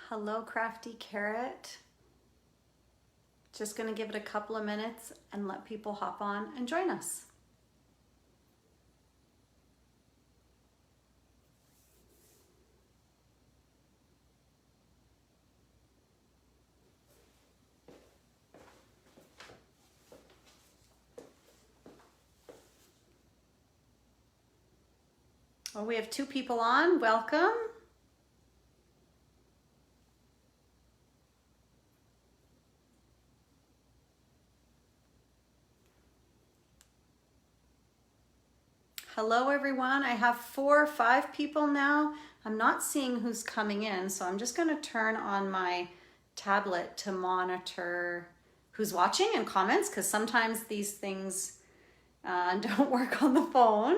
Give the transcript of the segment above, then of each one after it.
Hello, Crafty Carrot. Just gonna give it a couple of minutes and let people hop on and join us. Well, we have 2 people on. Welcome. Hello, everyone. I have 4 or 5 people now. I'm not seeing who's coming in, so I'm just going to turn on my tablet to monitor who's watching and comments, because sometimes these things don't work on the phone.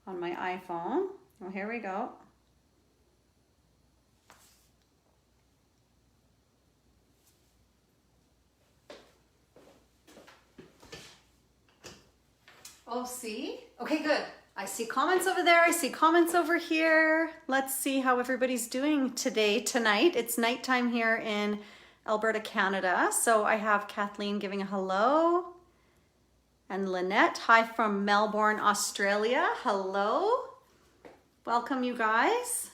On my iPhone. Well, here we go. Oh, see? Okay, good. I see comments over there. I see comments over here. Let's see how everybody's doing tonight. It's nighttime here in Alberta, Canada. So I have Kathleen giving a hello. And Lynette, hi from Melbourne, Australia. Hello. Welcome, you guys.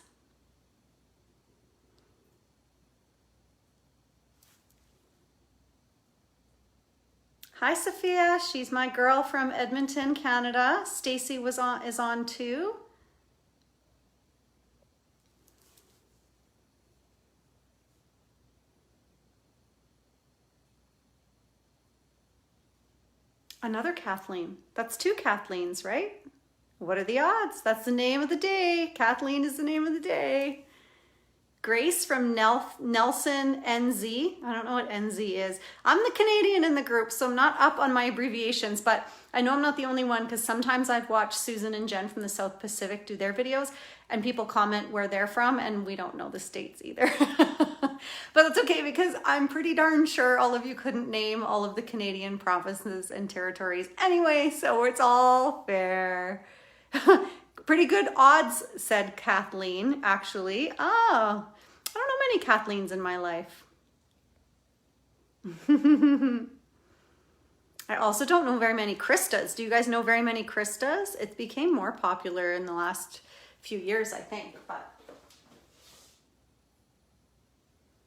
Hi, Sophia. She's my girl from Edmonton, Canada. Stacy is on too. Another Kathleen. That's 2 Kathleens, right? What are the odds? That's the name of the day. Kathleen is the name of the day. Grace from Nelson, NZ. I don't know what NZ is. I'm the Canadian in the group, so I'm not up on my abbreviations, but I know I'm not the only one, because sometimes I've watched Susan and Jen from the South Pacific do their videos, and people comment where they're from, and we don't know the states either. But that's okay, because I'm pretty darn sure all of you couldn't name all of the Canadian provinces and territories anyway, so it's all fair. Pretty good odds, said Kathleen, actually. Oh, I don't know many Kathleens in my life. I also don't know very many Kristas. Do you guys know very many Kristas? It became more popular in the last few years, I think. But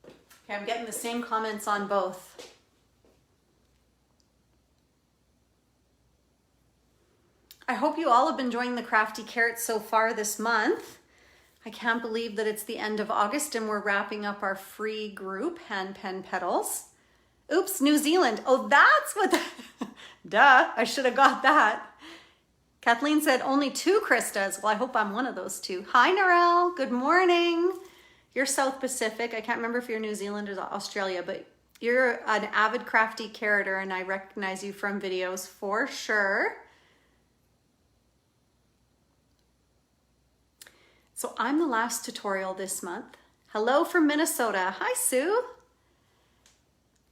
okay, I'm getting the same comments on both. I hope you all have been enjoying the Crafty Carrot so far this month. I can't believe that it's the end of August and we're wrapping up our free group, Hand-Penned Petals. Oops, New Zealand. Oh, that's what duh, I should have got that. Kathleen said only 2 Kristas. Well, I hope I'm one of those 2. Hi, Narelle. Good morning. You're South Pacific. I can't remember if you're New Zealand or Australia, but you're an avid Crafty Carroter, and I recognize you from videos for sure. So I'm the last tutorial this month. Hello from Minnesota. Hi, Sue.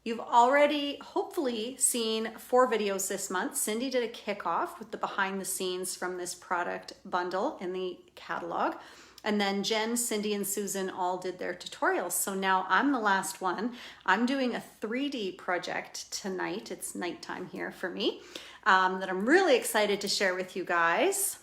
You've already hopefully seen 4 videos this month. Cindy did a kickoff with the behind the scenes from this product bundle in the catalog. And then Jen, Cindy, and Susan all did their tutorials. So now I'm the last one. I'm doing a 3D project tonight. It's nighttime here for me, that I'm really excited to share with you guys.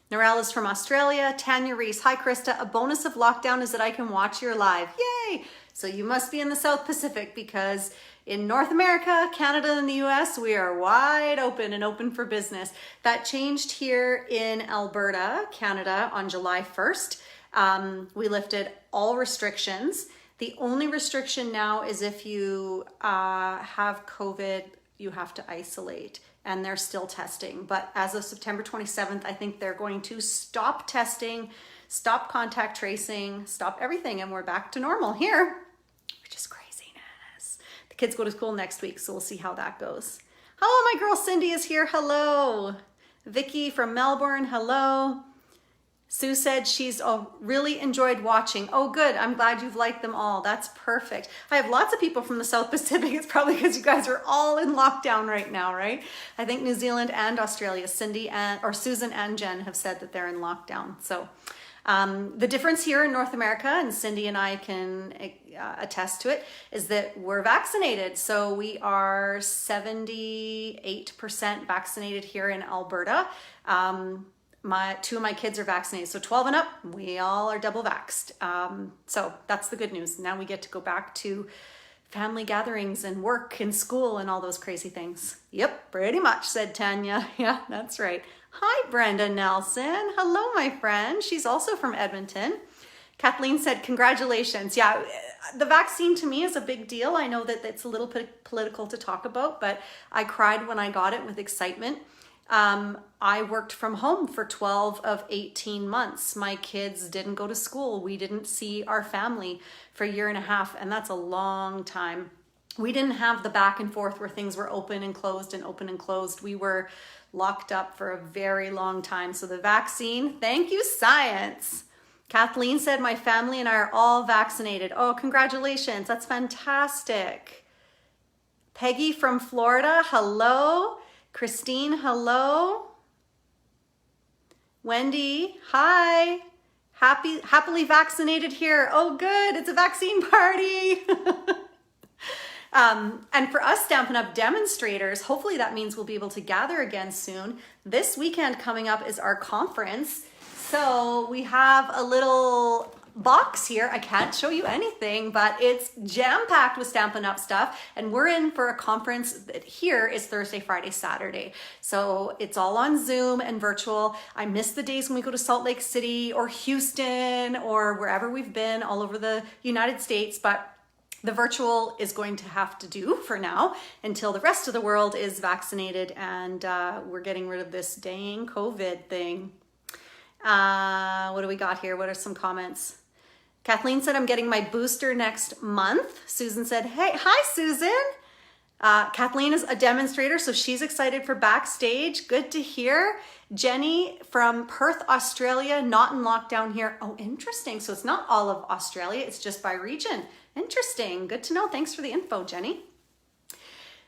Narelle is from Australia. Tanya Reese, hi Krista. A bonus of lockdown is that I can watch your live. Yay! So you must be in the South Pacific, because in North America, Canada, and the US, we are wide open and open for business. That changed here in Alberta, Canada on July 1st. We lifted all restrictions. The only restriction now is if you have COVID, you have to isolate. And they're still testing. But as of September 27th, I think they're going to stop testing, stop contact tracing, stop everything, and we're back to normal here, which is craziness. The kids go to school next week, so we'll see how that goes. Hello, my girl Cindy is here. Hello. Vicky from Melbourne. Hello. Sue said she's really enjoyed watching. Oh, good. I'm glad you've liked them all. That's perfect. I have lots of people from the South Pacific. It's probably because you guys are all in lockdown right now, right? I think New Zealand and Australia, Susan and Jen have said that they're in lockdown. So The difference here in North America, and Cindy and I can attest to it, is that we're vaccinated. So we are 78% vaccinated here in Alberta. Two of my kids are vaccinated, so 12 and up, we all are double vaxxed. So that's the good news. Now we get to go back to family gatherings and work and school and all those crazy things. Yep, pretty much, said Tanya. Yeah, that's right. Hi, Brenda Nelson. Hello, my friend. She's also from Edmonton. Kathleen said, congratulations. Yeah, the vaccine to me is a big deal. I know that it's a little bit political to talk about, but I cried when I got it with excitement. I worked from home for 12 of 18 months. My kids didn't go to school. We didn't see our family for a year and a half, and that's a long time. We didn't have the back and forth where things were open and closed and open and closed. We were locked up for a very long time. So the vaccine, thank you, science. Kathleen said, my family and I are all vaccinated. Oh, congratulations. That's fantastic. Peggy from Florida, hello. Christine, hello. Wendy, hi. Happily vaccinated here. Oh, good. It's a vaccine party. And for us Stampin' Up! Demonstrators, hopefully that means we'll be able to gather again soon. This weekend coming up is our conference. So we have a little box here. I can't show you anything, but it's jam-packed with Stampin' Up! Stuff. And we're in for a conference that here is Thursday, Friday, Saturday. So it's all on Zoom and virtual. I miss the days when we go to Salt Lake City or Houston or wherever we've been all over the United States, but the virtual is going to have to do for now until the rest of the world is vaccinated and we're getting rid of this dang COVID thing. What do we got here? What are some comments? Kathleen said, I'm getting my booster next month. Susan said, hey, hi, Susan. Kathleen is a demonstrator, so she's excited for backstage. Good to hear. Jenny from Perth, Australia, not in lockdown here. Oh, interesting. So it's not all of Australia. It's just by region. Interesting. Good to know. Thanks for the info, Jenny.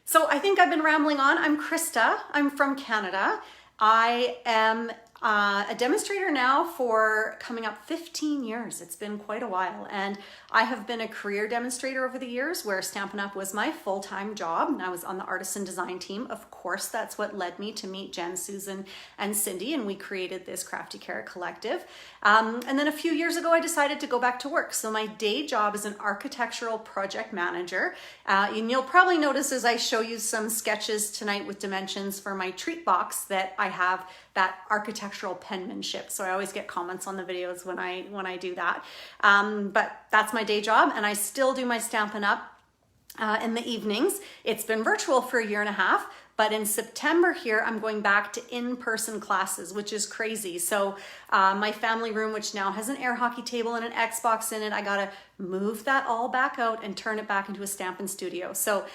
So I think I've been rambling on. I'm Krista. I'm from Canada. I am a demonstrator now for coming up 15 years. It's been quite a while. And I have been a career demonstrator over the years where Stampin' Up! Was my full-time job. And I was on the Artisan design team. Of course, that's what led me to meet Jen, Susan, and Cindy. And we created this Crafty Carrot Collective. And then a few years ago, I decided to go back to work. So my day job is an architectural project manager. And you'll probably notice as I show you some sketches tonight with dimensions for my treat box that I have that architectural penmanship. So I always get comments on the videos when I do that. But that's my day job, and I still do my Stampin' Up! In the evenings. It's been virtual for a year and a half, but in September here, I'm going back to in-person classes, which is crazy. So my family room, which now has an air hockey table and an Xbox in it, I gotta move that all back out and turn it back into a Stampin' studio. So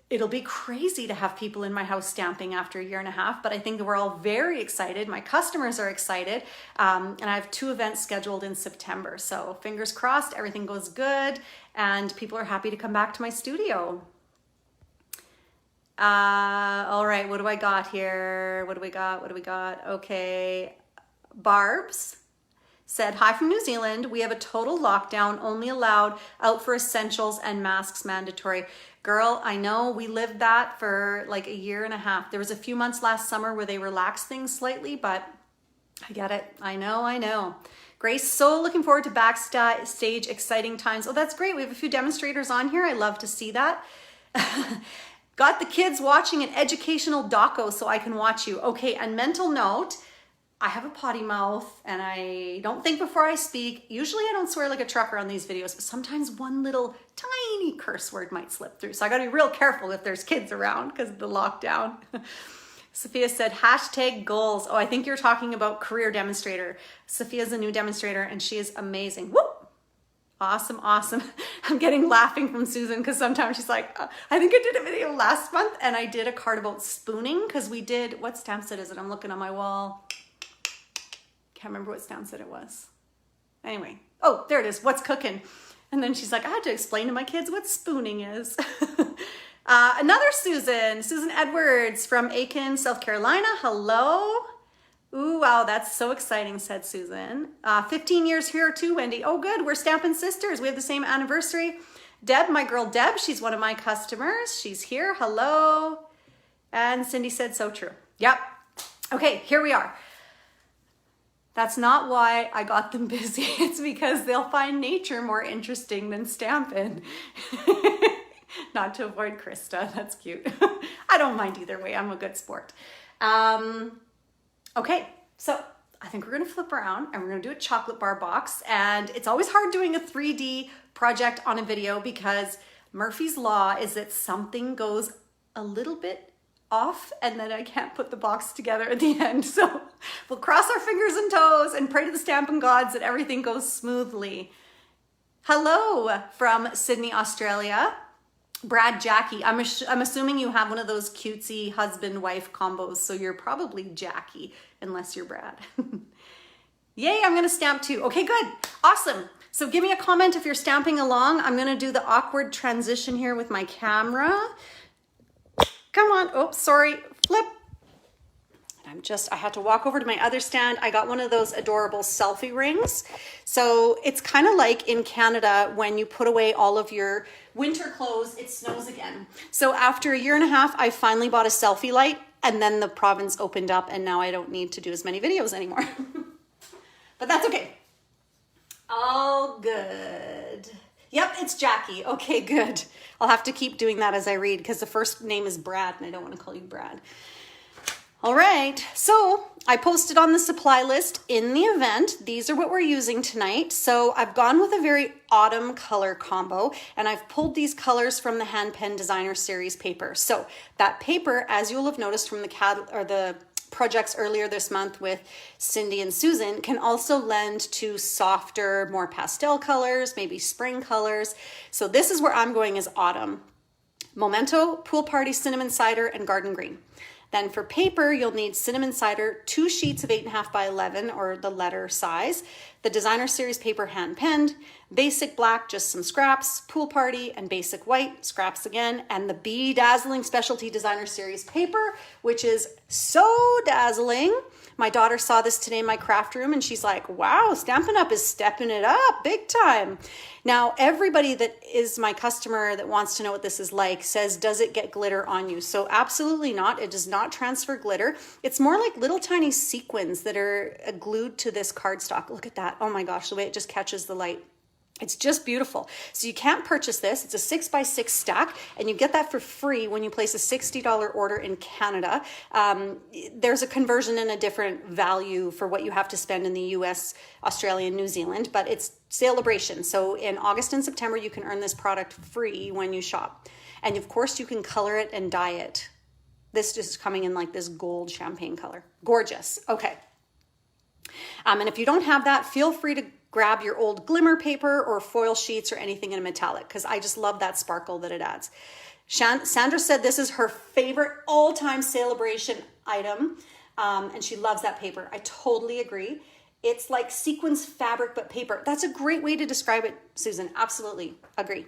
it'll be crazy to have people in my house stamping after a year and a half, but I think we're all very excited. My customers are excited, and I have 2 events scheduled in September. So fingers crossed, everything goes good, and people are happy to come back to my studio. All right, what do I got here? What do we got? Okay, Barb's said, hi from New Zealand. We have a total lockdown, only allowed out for essentials and masks mandatory. Girl, I know we lived that for like a year and a half. There was a few months last summer where they relaxed things slightly, but I get it. I know. Grace, so looking forward to backstage, exciting times. Oh, that's great. We have a few demonstrators on here. I love to see that. Got the kids watching an educational doco so I can watch you. Okay, and mental note, I have a potty mouth and I don't think before I speak. Usually I don't swear like a trucker on these videos, but sometimes one little tiny curse word might slip through. So I gotta be real careful if there's kids around because of the lockdown. Sophia said, hashtag goals. Oh, I think you're talking about career demonstrator. Sophia's a new demonstrator and she is amazing. Whoop! Awesome. I'm getting laughing from Susan because sometimes she's like, I think I did a video last month and I did a card about spooning because we did, what stamp set is it? I'm looking on my wall. Can't remember what stamp set it was. Anyway, oh, there it is. What's cooking? And then she's like, I had to explain to my kids what spooning is. Another Susan Edwards from Aiken, South Carolina. Hello. Ooh, wow, that's so exciting, said Susan. 15 years here too, Wendy. Oh, good, we're Stampin' Sisters. We have the same anniversary. Deb, my girl Deb, she's one of my customers. She's here, hello. And Cindy said, so true. Yep. Okay, here we are. That's not why I got them busy. It's because they'll find nature more interesting than Stampin'. Not to avoid Krista, that's cute. I don't mind either way, I'm a good sport. Okay, so I think we're gonna flip around and we're gonna do a chocolate bar box. And it's always hard doing a 3D project on a video because Murphy's Law is that something goes a little bit off and then I can't put the box together at the end. So we'll cross our fingers and toes and pray to the Stampin' Gods that everything goes smoothly. Hello from Sydney, Australia. Brad, Jackie. I'm assuming you have one of those cutesy husband-wife combos, so you're probably Jackie, unless you're Brad. Yay, I'm gonna stamp too. Okay, good, awesome. So give me a comment if you're stamping along. I'm gonna do the awkward transition here with my camera. Come on, oh, sorry, flip. I had to walk over to my other stand. I got one of those adorable selfie rings. So it's kind of like in Canada when you put away all of your winter clothes, it snows again. So after a year and a half, I finally bought a selfie light and then the province opened up and now I don't need to do as many videos anymore. But that's okay. All good. Yep, it's Jackie. Okay, good. I'll have to keep doing that as I read because the first name is Brad and I don't want to call you Brad. All right, so I posted on the supply list in the event. These are what we're using tonight. So I've gone with a very autumn color combo and I've pulled these colors from the Hand-Penned Designer Series paper. So that paper, as you'll have noticed from the projects earlier this month with Cindy and Susan, can also lend to softer, more pastel colors, maybe spring colors. So this is where I'm going as autumn. Memento, Pool Party, Cinnamon Cider, and Garden Green. Then for paper, you'll need cinnamon cider, 2 sheets of 8.5 by 11 or the letter size, the Designer Series paper hand penned, basic black, just some scraps, Pool Party, and basic white, scraps again, and the Bedazzling Specialty Designer Series paper, which is so dazzling. My daughter saw this today in my craft room and she's like, wow, Stampin' Up is stepping it up big time. Now, everybody that is my customer that wants to know what this is like says, does it get glitter on you? So absolutely not. It does not transfer glitter. It's more like little tiny sequins that are glued to this cardstock. Look at that. Oh my gosh, the way it just catches the light. It's just beautiful. So you can't purchase this. It's a 6x6 stack and you get that for free when you place a $60 order in Canada. There's a conversion and a different value for what you have to spend in the US, Australia, and New Zealand, but it's celebration. So in August and September, you can earn this product free when you shop. And of course you can color it and dye it. This just is coming in like this gold champagne color. Gorgeous. Okay. And if you don't have that, feel free to grab your old glimmer paper or foil sheets or anything in a metallic because I just love that sparkle that it adds. Sandra said this is her favorite all-time celebration item and she loves that paper. I totally agree. It's like sequins fabric but paper. That's a great way to describe it, Susan. Absolutely agree.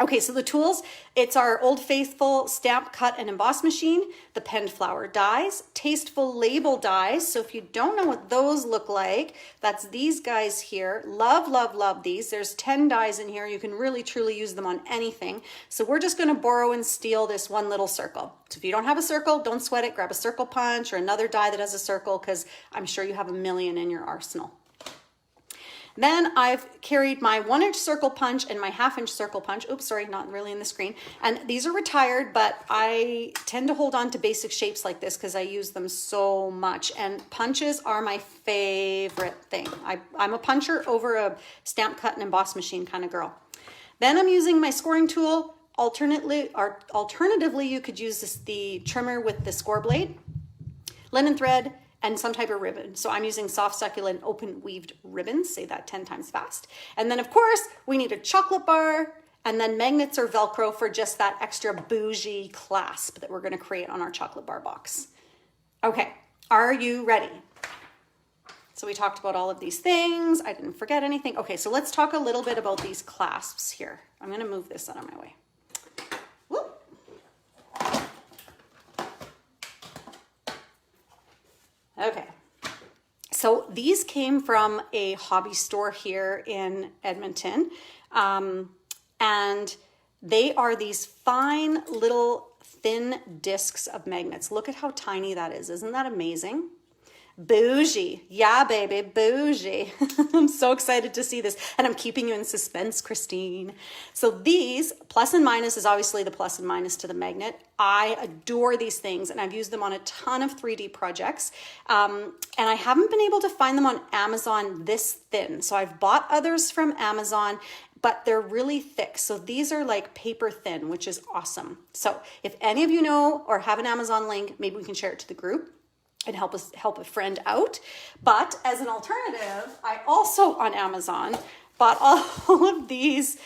Okay, so the tools, it's our Old Faithful stamp, cut, and emboss machine, the penned flower dies, tasteful label dies. So if you don't know what those look like, that's these guys here. Love, love, love these. There's 10 dies in here. You can really, truly use them on anything. So we're just gonna borrow and steal this one little circle. So if you don't have a circle, don't sweat it. Grab a circle punch or another die that has a circle because I'm sure you have a million in your arsenal. Then I've carried my 1-inch circle punch and my 1/2-inch circle punch. Oops, sorry, not really in the screen. And these are retired, but I tend to hold on to basic shapes like this because I use them so much. And punches are my favorite thing. I'm a puncher over a stamp, cut, and emboss machine kind of girl. Then I'm using my scoring tool. Alternatively, you could use the trimmer with the score blade, linen thread, and some type of ribbon. So I'm using soft, succulent, open weaved ribbons. Say that 10 times fast. And then of course, we need a chocolate bar and then magnets or Velcro for just that extra bougie clasp that we're gonna create on our chocolate bar box. Okay, are you ready? So we talked about all of these things. I didn't forget anything. Okay, so let's talk a little bit about these clasps here. I'm gonna move this out of my way. Whoop. Okay, So these came from a hobby store here in Edmonton. And they are these fine little thin discs of magnets. Look at how tiny that is. Isn't that amazing? Bougie. Yeah, baby, bougie. I'm so excited to see this. And I'm keeping you in suspense, Christine. So these, plus and minus is obviously the plus and minus to the magnet. I adore these things, and I've used them on a ton of 3D projects. And I haven't been able to find them on Amazon this thin. So I've bought others from Amazon, but they're really thick. So these are like paper thin, which is awesome. So if any of you know or have an Amazon link, maybe we can share it to the group and help a friend out. But as an alternative, I also on Amazon bought all of these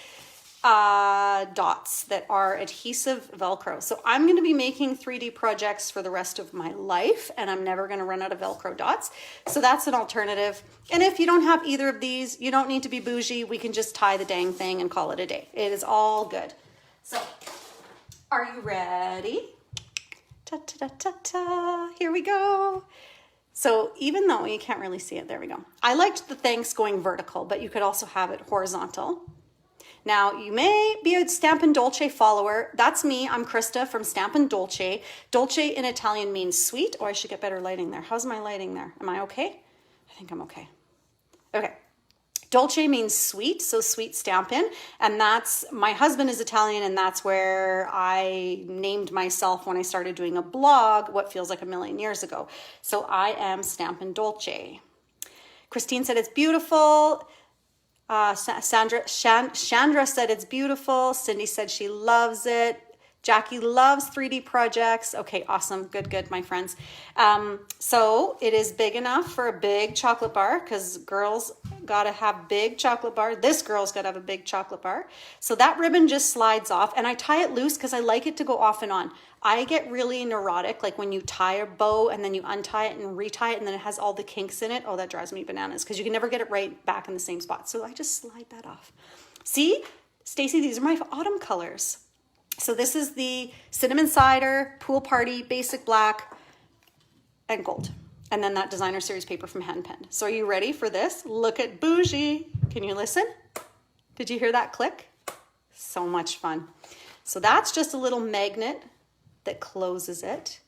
dots that are adhesive Velcro. So I'm going to be making 3D projects for the rest of my life, and I'm never going to run out of Velcro dots. So that's an alternative. And if you don't have either of these, you don't need to be bougie. We can just tie the dang thing and call it a day. It is all good. So are you ready? Ta-ta-ta-ta-ta. Here we go. So even though you can't really see it, there we go. I liked the thanks going vertical, but you could also have it horizontal. Now, you may be a Stampin' Dolce follower. That's me. I'm Krista from Stampin' Dolce. Dolce in Italian means sweet. Oh, I should get better lighting there. How's my lighting there? Am I okay? I think I'm okay. Okay. Dolce means sweet, so sweet Stampin'. And that's, my husband is Italian, and that's where I named myself when I started doing a blog, what feels like a million years ago. So I am Stampin' Dolce. Christine said it's beautiful. Chandra said it's beautiful. Cindy said she loves it. Jackie loves 3D projects. Okay, awesome. Good, my friends. So it is big enough for a big chocolate bar, because girls gotta have big chocolate bar. This girl's gotta have a big chocolate bar. So that ribbon just slides off, and I tie it loose because I like it to go off and on. I get really neurotic, like when you tie a bow and then you untie it and retie it and then it has all the kinks in it. Oh, that drives me bananas because you can never get it right back in the same spot. So I just slide that off. See, Stacy, these are my autumn colors. So this is the Cinnamon Cider, Pool Party, Basic Black, and Gold. And then that designer series paper from Hand-Penned. So are you ready for this? Look at Bougie. Can you listen? Did you hear that click? So much fun. So that's just a little magnet that closes it.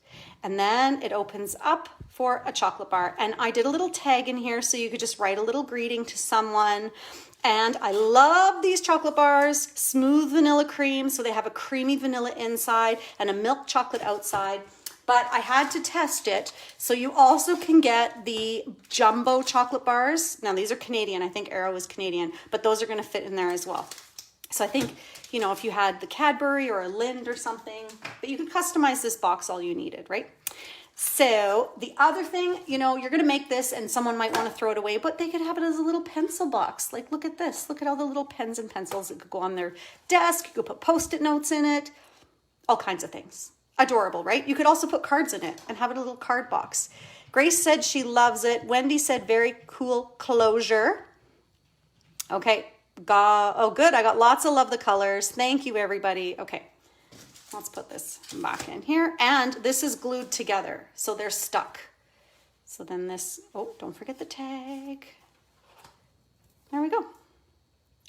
And then it opens up for a chocolate bar. And I did a little tag in here so you could just write a little greeting to someone. And I love these chocolate bars, smooth vanilla cream. So they have a creamy vanilla inside and a milk chocolate outside. But I had to test it. So you also can get the jumbo chocolate bars. Now these are Canadian. I think Aero is Canadian, but those are going to fit in there as well. So I think, you know, if you had the Cadbury or a Lind or something, but you could customize this box all you needed, right? So the other thing, you know, you're going to make this and someone might want to throw it away, but they could have it as a little pencil box. Like, look at this. Look at all the little pens and pencils that could go on their desk. You could put Post-it notes in it, all kinds of things. Adorable, right? You could also put cards in it and have it a little card box. Grace said she loves it. Wendy said very cool closure. Okay. Oh, good. I got lots of love the colors. Thank you, everybody. Okay. Let's put this back in here. And this is glued together, so they're stuck. So then this, oh, don't forget the tag. There we go.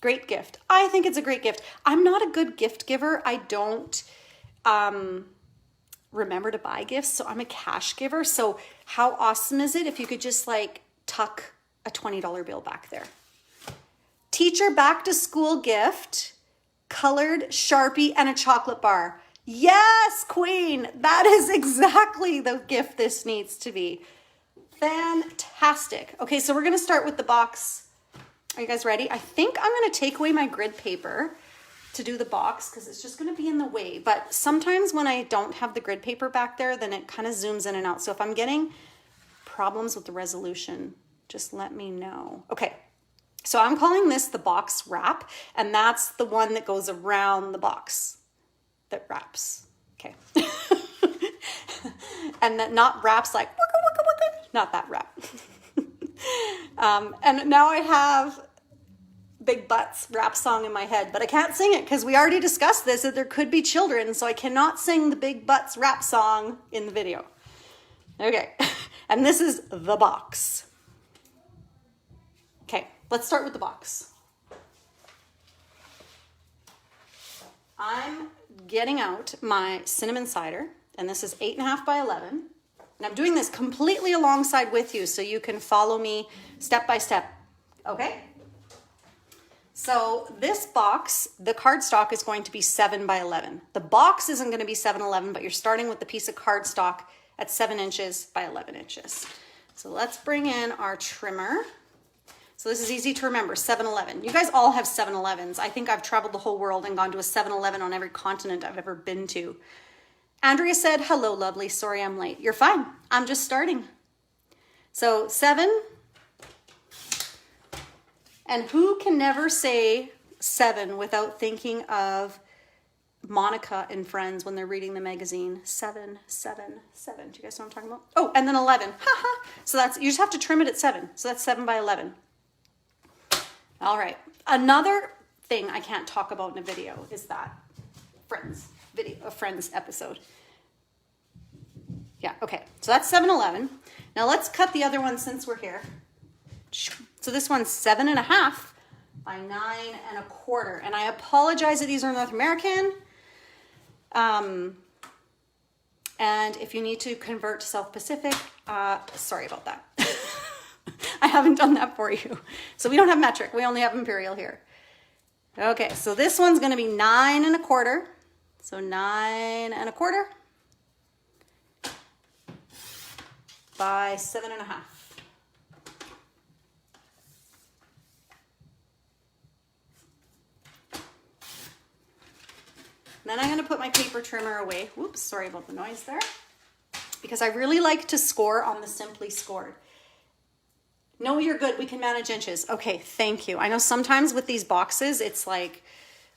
Great gift. I think it's a great gift. I'm not a good gift giver. I don't remember to buy gifts, so I'm a cash giver. So how awesome is it if you could just like tuck a $20 bill back there? Teacher back to school gift, colored Sharpie and a chocolate bar. Yes, Queen, that is exactly the gift this needs to be. Fantastic. Okay, so we're gonna start with the box. Are you guys ready? I think I'm gonna take away my grid paper to do the box because it's just gonna be in the way. But sometimes when I don't have the grid paper back there, then it kind of zooms in and out. So if I'm getting problems with the resolution, just let me know. Okay. So I'm calling this the box wrap, and that's the one that goes around the box that wraps. Okay. And that not wraps like, wicka, wicka, wicka, not that wrap. And now I have Big Butts rap song in my head, but I can't sing it because we already discussed this, that there could be children, so I cannot sing the Big Butts rap song in the video. Okay. And this is the box. Okay, let's start with the box. I'm getting out my cinnamon cider, and this is 8.5 by 11. And I'm doing this completely alongside with you so you can follow me step by step, okay? So this box, the cardstock is going to be 7 by 11. The box isn't going to be 7-11, but you're starting with the piece of cardstock at 7 inches by 11 inches. So let's bring in our trimmer. So this is easy to remember, 7-11. You guys all have 7-Elevens. I think I've traveled the whole world and gone to a 7-Eleven on every continent I've ever been to. Andrea said, hello, lovely. Sorry I'm late. You're fine. I'm just starting. So 7. And who can never say 7 without thinking of Monica and Friends when they're reading the magazine? 7, 7, 7. Do you guys know what I'm talking about? Oh, and then 11. Haha. So that's, you just have to trim it at 7. So that's 7 by 11. All right. Another thing I can't talk about in a video is that Friends video, a Friends episode. Yeah, okay. So that's 7-11. Now let's cut the other one since we're here. So this one's 7.5 by 9.25. And I apologize that these are North American. And if you need to convert to South Pacific, sorry about that. I haven't done that for you. So we don't have metric. We only have imperial here. Okay, so this one's going to be 9.25. So 9.25 by 7.5. Then I'm going to put my paper trimmer away. Whoops, sorry about the noise there. Because I really like to score on the Simply Scored. No, you're good. We can manage inches. Okay, thank you. I know sometimes with these boxes, it's like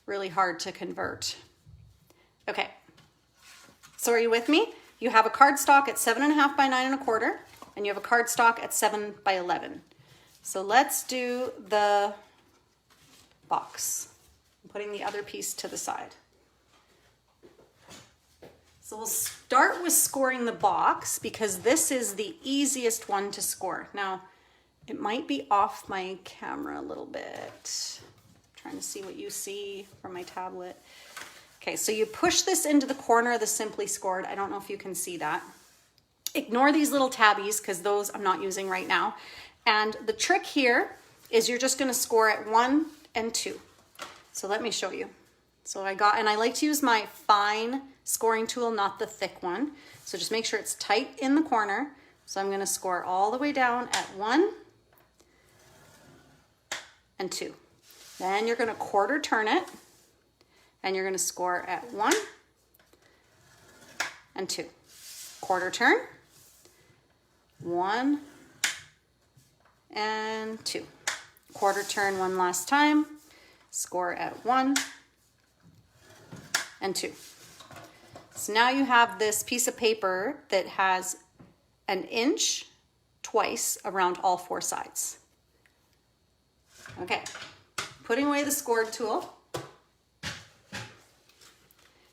really hard to convert. Okay, so are you with me? You have a cardstock at 7.5 by 9.25, and you have a cardstock at 7 by 11. So let's do the box. I'm putting the other piece to the side. So we'll start with scoring the box because this is the easiest one to score. Now, it might be off my camera a little bit. I'm trying to see what you see from my tablet. Okay, so you push this into the corner of the Simply Scored. I don't know if you can see that. Ignore these little tabbies because those I'm not using right now. And the trick here is you're just going to score at 1 and 2. So let me show you. So I like to use my fine scoring tool, not the thick one. So just make sure it's tight in the corner. So I'm going to score all the way down at 1 and 2. Then you're going to quarter turn it and you're going to score at 1 and 2. Quarter turn, 1 and 2. Quarter turn one last time, score at 1 and 2. So now you have this piece of paper that has 1 inch twice around all 4 sides. Okay, putting away the scored tool.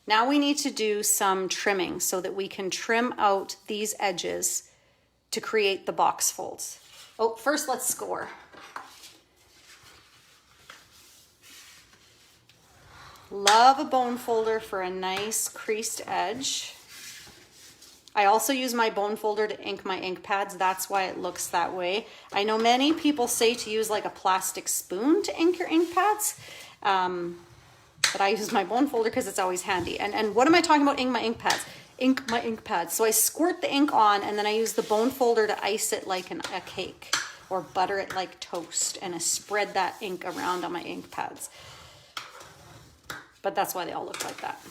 Now we need to do some trimming so that we can trim out these edges to create the box folds. Oh, first let's score. Love a bone folder for a nice creased edge. I also use my bone folder to ink my ink pads. That's why it looks that way. I know many people say to use like a plastic spoon to ink your ink pads. But I use my bone folder because it's always handy. And what am I talking about? Ink my ink pads. Ink my ink pads. So I squirt the ink on and then I use the bone folder to ice it like a cake or butter it like toast. And I spread that ink around on my ink pads. But that's why they all look like that.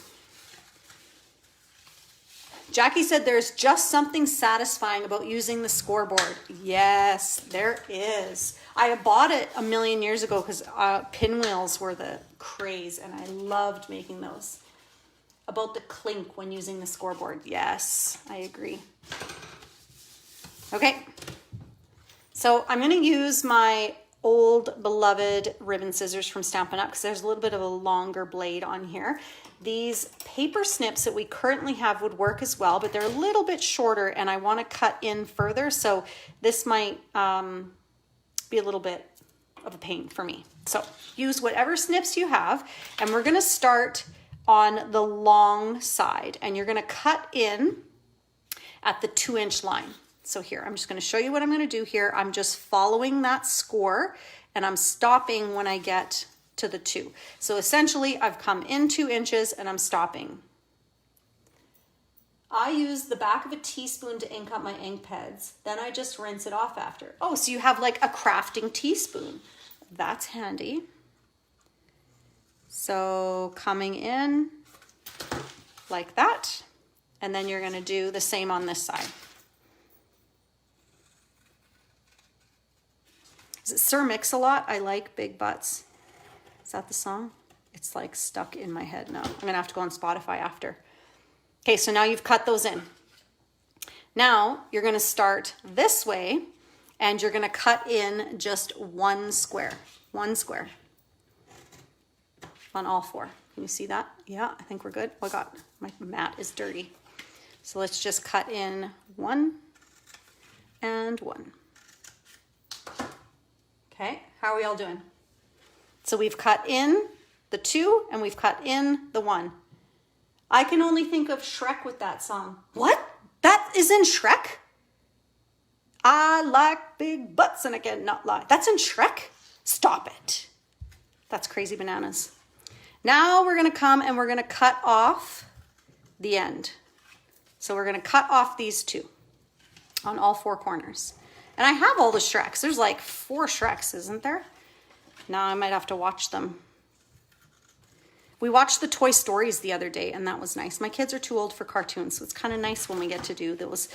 Jackie said there's just something satisfying about using the scoreboard. Yes, there is. I bought it a million years ago because pinwheels were the craze and I loved making those. About the clink when using the scoreboard. Yes, I agree. Okay, so I'm going to use my old beloved ribbon scissors from Stampin' Up because there's a little bit of a longer blade on here. These paper snips that we currently have would work as well, but they're a little bit shorter and I want to cut in further. So this might be a little bit of a pain for me. So use whatever snips you have, and we're gonna start on the long side, and you're gonna cut in at the 2-inch line. So here, I'm just gonna show you what I'm gonna do here. I'm just following that score, and I'm stopping when I get to the 2. So essentially, I've come in 2 inches and I'm stopping. I use the back of a teaspoon to ink up my ink pads. Then I just rinse it off after. Oh, so you have like a crafting teaspoon. That's handy. So coming in like that, and then you're gonna do the same on this side. Is it Sir Mix-a-Lot? I like big butts. Is that the song? It's like stuck in my head now. I'm gonna have to go on Spotify after. Okay, so now you've cut those in. Now you're gonna start this way, and you're gonna cut in just 1 square on all 4. Can you see that? Yeah, I think we're good. Oh God, my mat is dirty. So let's just cut in 1 and 1. Okay, how are we all doing? So we've cut in the 2 and we've cut in the 1. I can only think of Shrek with that song. What? That is in Shrek? I like big butts and I cannot lie. That's in Shrek? Stop it. That's crazy bananas. Now we're gonna come and we're gonna cut off the end. So we're gonna cut off these 2 on all 4 corners. And I have all the Shreks. There's like 4 Shreks, isn't there? Now I might have to watch them. We watched the Toy Stories the other day, and that was nice. My kids are too old for cartoons, so it's kind of nice when we get to do those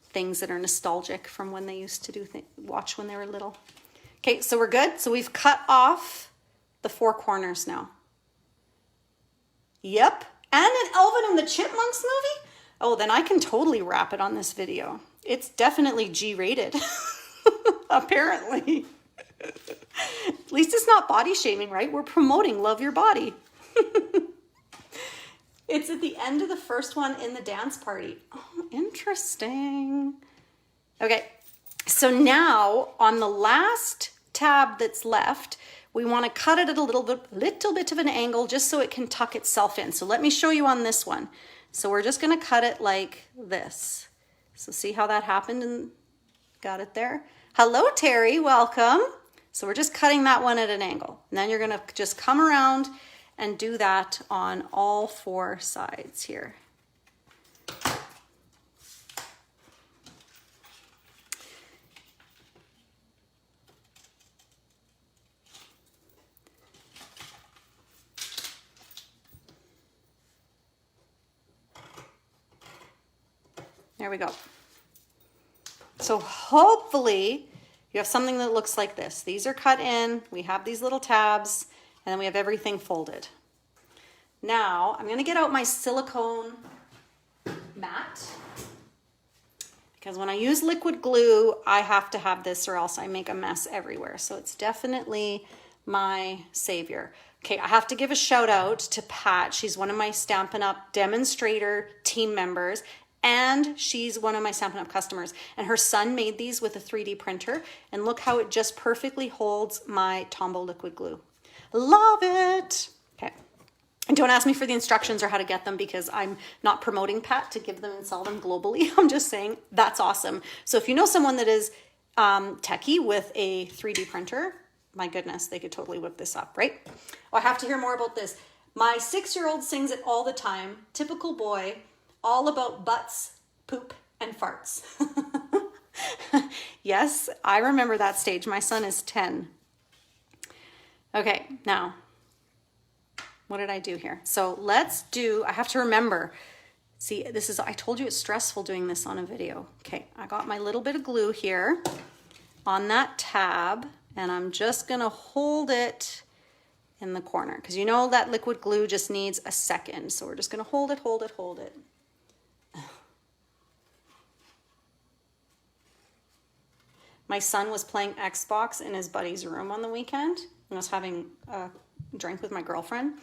things that are nostalgic from when they used to watch when they were little. Okay, so we're good. So we've cut off the 4 corners now. Yep, and an Alvin and the Chipmunks movie? Oh, then I can totally wrap it on this video. It's definitely G-rated, apparently. At least it's not body shaming, right? We're promoting love your body. It's at the end of the first one in the dance party. Oh, interesting. Okay, so now on the last tab that's left, we want to cut it at a little bit of an angle just so it can tuck itself in. So let me show you on this one. So we're just going to cut it like this. So see how that happened and got it there? Hello, Terry, welcome. So we're just cutting that one at an angle. And then you're gonna just come around and do that on all 4 sides here. There we go. So hopefully you have something that looks like this. These are cut in, we have these little tabs, and then we have everything folded. Now I'm gonna get out my silicone mat, because when I use liquid glue, I have to have this or else I make a mess everywhere. So it's definitely my savior. Okay, I have to give a shout out to Pat. She's one of my Stampin' Up demonstrator team members, and she's one of my Stampin' Up customers. And her son made these with a 3D printer, and look how it just perfectly holds my Tombow liquid glue. Love it. Okay. And don't ask me for the instructions or how to get them, because I'm not promoting Pat to give them and sell them globally. I'm just saying that's awesome. So if you know someone that is techie with a 3D printer, my goodness, they could totally whip this up, right? Oh, I have to hear more about this. My 6-year-old sings it all the time. Typical boy, all about butts, poop, and farts. Yes, I remember that stage. My son is 10. Okay, now, what did I do here? So let's do, I have to remember, see, this is, I told you it's stressful doing this on a video. Okay, I got my little bit of glue here on that tab, and I'm just gonna hold it in the corner, because you know that liquid glue just needs a second. So we're just gonna hold it, hold it, hold it. My son was playing Xbox in his buddy's room on the weekend, and I was having a drink with my girlfriend,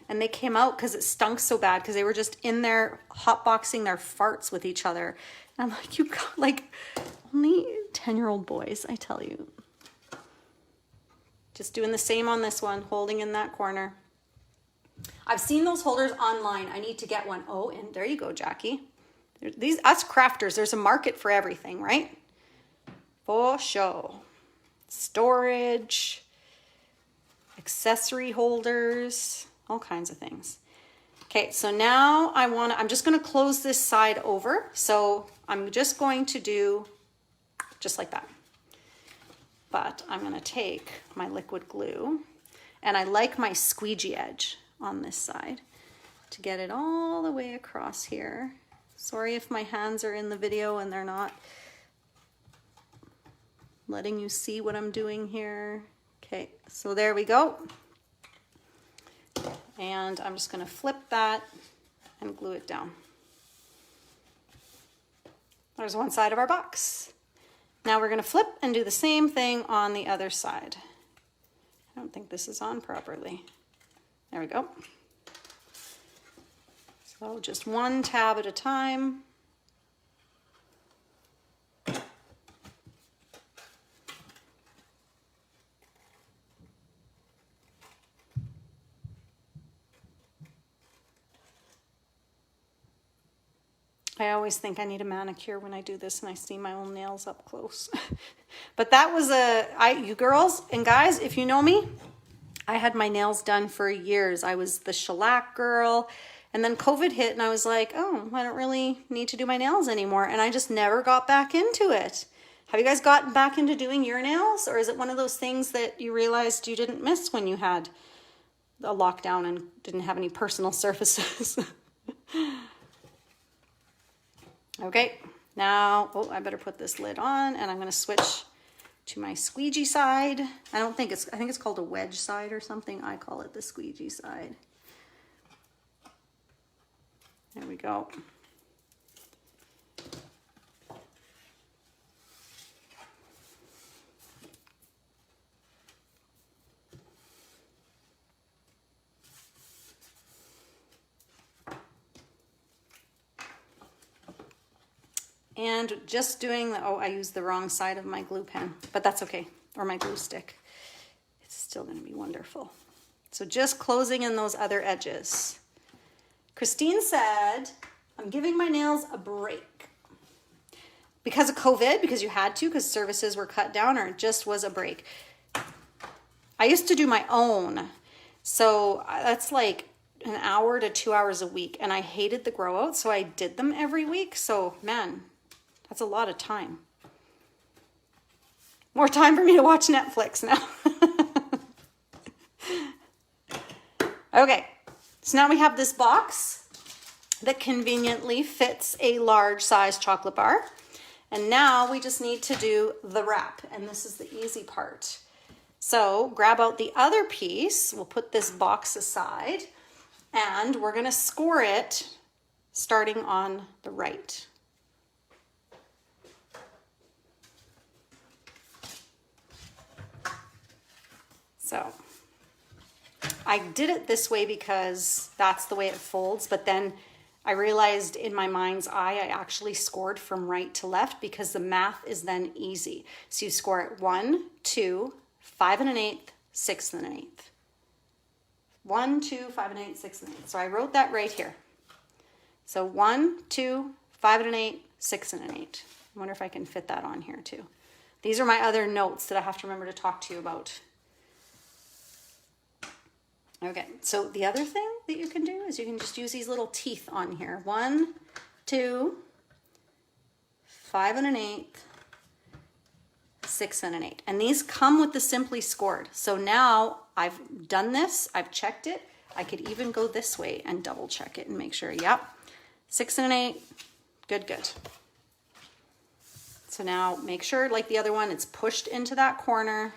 and they came out because it stunk so bad because they were just in there hotboxing their farts with each other. And I'm like, you got like only 10-year-old boys, I tell you. Just doing the same on this one, holding in that corner. I've seen those holders online. I need to get one. Oh, and there you go, Jackie. These, us crafters, there's a market for everything, right? For sure. Storage, accessory holders, all kinds of things. Okay, so now I'm just going to close this side over. So I'm just going to do just like that. But I'm going to take my liquid glue, and I like my squeegee edge on this side to get it all the way across here. Sorry if my hands are in the video and they're not letting you see what I'm doing here. Okay, so there we go. And I'm just going to flip that and glue it down. There's one side of our box. Now we're going to flip and do the same thing on the other side. I don't think this is on properly. There we go. So just one tab at a time. I always think I need a manicure when I do this and I see my own nails up close. But that was you girls and guys, if you know me, I had my nails done for years. I was the shellac girl, and then COVID hit and I was like, oh, I don't really need to do my nails anymore. And I just never got back into it. Have you guys gotten back into doing your nails? Or is it one of those things that you realized you didn't miss when you had a lockdown and didn't have any personal surfaces? Okay, now, I better put this lid on, and I'm going to switch to my squeegee side. I think it's called a wedge side or something. I call it the squeegee side. There we go. And just doing I used the wrong side of my glue pen, but that's okay, or my glue stick. It's still going to be wonderful. So just closing in those other edges. Christine said, I'm giving my nails a break. Because of COVID, because you had to, because services were cut down, or it just was a break. I used to do my own, so that's like an hour to 2 hours a week, and I hated the grow out, so I did them every week. So man, that's a lot of time. More time for me to watch Netflix now. Okay, so now we have this box that conveniently fits a large size chocolate bar. And now we just need to do the wrap, and this is the easy part. So grab out the other piece. We'll put this box aside, and we're gonna score it starting on the right. So I did it this way because that's the way it folds, but then I realized in my mind's eye, I actually scored from right to left because the math is then easy. So you score it 1, 2, 5 1/8, 6 1/8. 1, 2, 5 1/8, 6 1/8. So I wrote that right here. So 1, 2, 5 1/8, 6 1/8. I wonder if I can fit that on here too. These are my other notes that I have to remember to talk to you about. Okay, so the other thing that you can do is you can just use these little teeth on here. 1, 2, 5 1/8, 6 1/8. And these come with the Simply Scored. So now I've done this, I've checked it. I could even go this way and double check it and make sure, yep, 6 1/8, good, good. So now make sure, like the other one, it's pushed into that corner.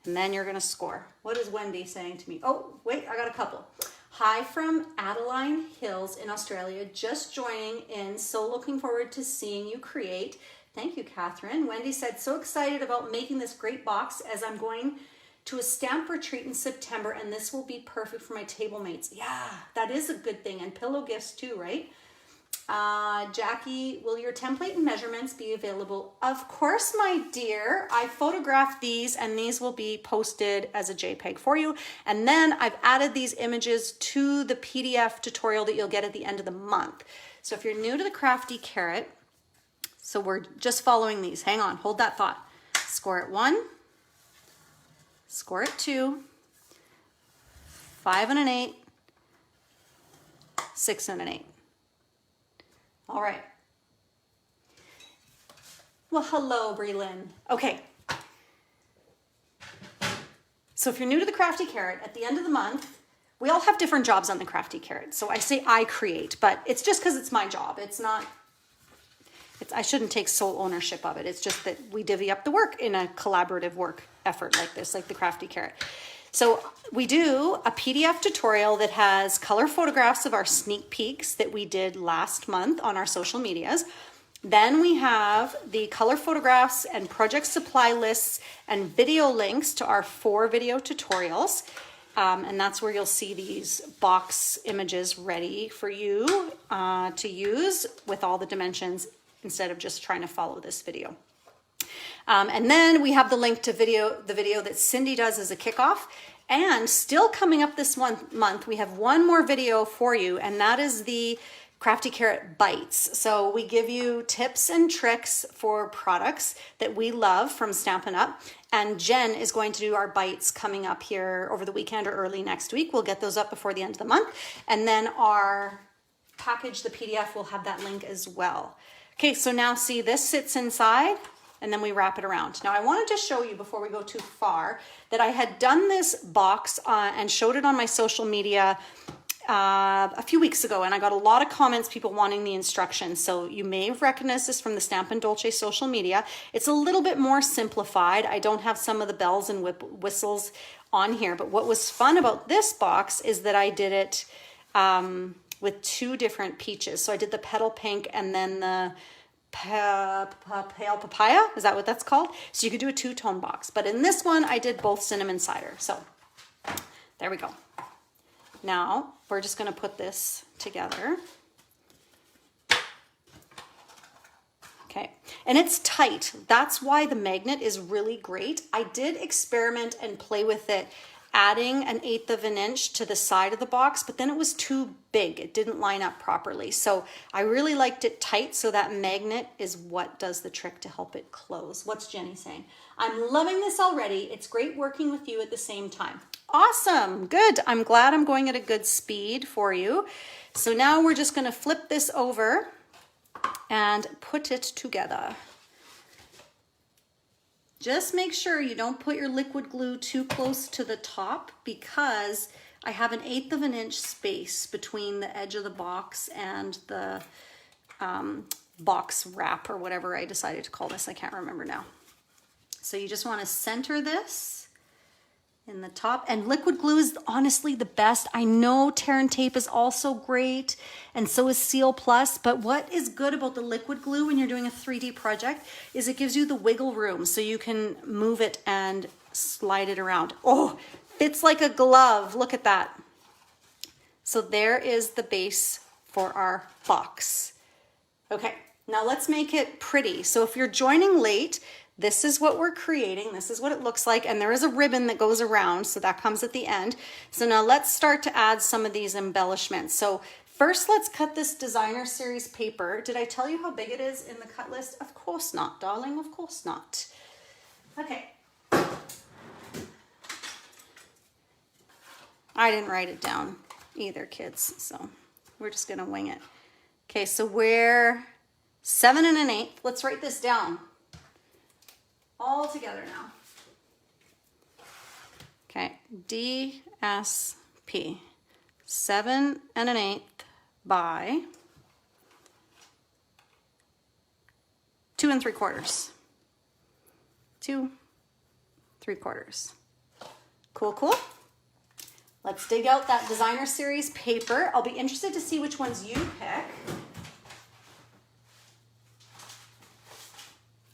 And then you're gonna score. What is Wendy saying to me? Oh, wait, I got a couple. Hi from Adeline Hills in Australia, just joining in. So looking forward to seeing you create. Thank you, Catherine. Wendy said, so excited about making this great box as I'm going to a stamp retreat in September, and this will be perfect for my table mates. Yeah, that is a good thing. And pillow gifts too, right? Jackie, will your template and measurements be available? Of course, my dear. I photographed these and these will be posted as a JPEG for you. And then I've added these images to the PDF tutorial that you'll get at the end of the month. So if you're new to the Crafty Carrot, so we're just following these. Hang on, hold that thought. Score it 1, score it 2, 5 and an 8, 6 and an 8. All right. Well, hello, Breelyn. Okay. So if you're new to the Crafty Carrot, at the end of the month, we all have different jobs on the Crafty Carrot. So I say I create, but it's just because it's my job. It's not, I shouldn't take sole ownership of it. It's just that we divvy up the work in a collaborative work effort like this, like the Crafty Carrot. So we do a PDF tutorial that has color photographs of our sneak peeks that we did last month on our social medias. Then we have the color photographs and project supply lists and video links to our 4 video tutorials. And that's where you'll see these box images ready for you to use with all the dimensions instead of just trying to follow this video. And then we have the link to the video that Cindy does as a kickoff. And still coming up this month, we have one more video for you, and that is the Crafty Carrot Bites. So we give you tips and tricks for products that we love from Stampin' Up. And Jen is going to do our bites coming up here over the weekend or early next week. We'll get those up before the end of the month. And then our package, the PDF, will have that link as well. Okay, so now see, this sits inside and then we wrap it around. Now I wanted to show you before we go too far that I had done this box and showed it on my social media a few weeks ago, and I got a lot of comments, people wanting the instructions. So you may have recognized this from the Stampin' Dolce social media. It's a little bit more simplified. I don't have some of the bells and whistles on here, but what was fun about this box is that I did it with 2 different peaches. So I did the petal pink and then the pale papaya, is that what that's called? So you could do a 2-tone box, but in this one I did both cinnamon cider. So there we go. Now we're just going to put this together. Okay, and it's tight. That's why the magnet is really great. I did experiment and play with it, adding an 1/8 of an inch to the side of the box, but then it was too big. It didn't line up properly. So I really liked it tight, so that magnet is what does the trick to help it close. What's Jenny saying? I'm loving this already. It's great working with you at the same time. Awesome, good. I'm glad I'm going at a good speed for you. So now we're just gonna flip this over and put it together. Just make sure you don't put your liquid glue too close to the top, because I have an 1/8 of an inch space between the edge of the box and the box wrap, or whatever I decided to call this. I can't remember now. So you just want to center this in the top, and liquid glue is honestly the best. I know tear and tape is also great, and so is Seal Plus, but what is good about the liquid glue when you're doing a 3D project is it gives you the wiggle room, so you can move it and slide it around. Oh, fits like a glove. Look at that. So there is the base for our box. Okay, now let's make it pretty. So if you're joining late, this is what we're creating. This is what it looks like. And there is a ribbon that goes around, so that comes at the end. So now let's start to add some of these embellishments. So first, let's cut this designer series paper. Did I tell you how big it is in the cut list? Of course not, darling, of course not. Okay. I didn't write it down either, kids, so we're just gonna wing it. Okay, so we're 7 1/8. Let's write this down all together now. Okay, DSP, 7 1/8 by 2 3/4. 2 3/4. Cool, cool. Let's dig out that designer series paper. I'll be interested to see which ones you pick.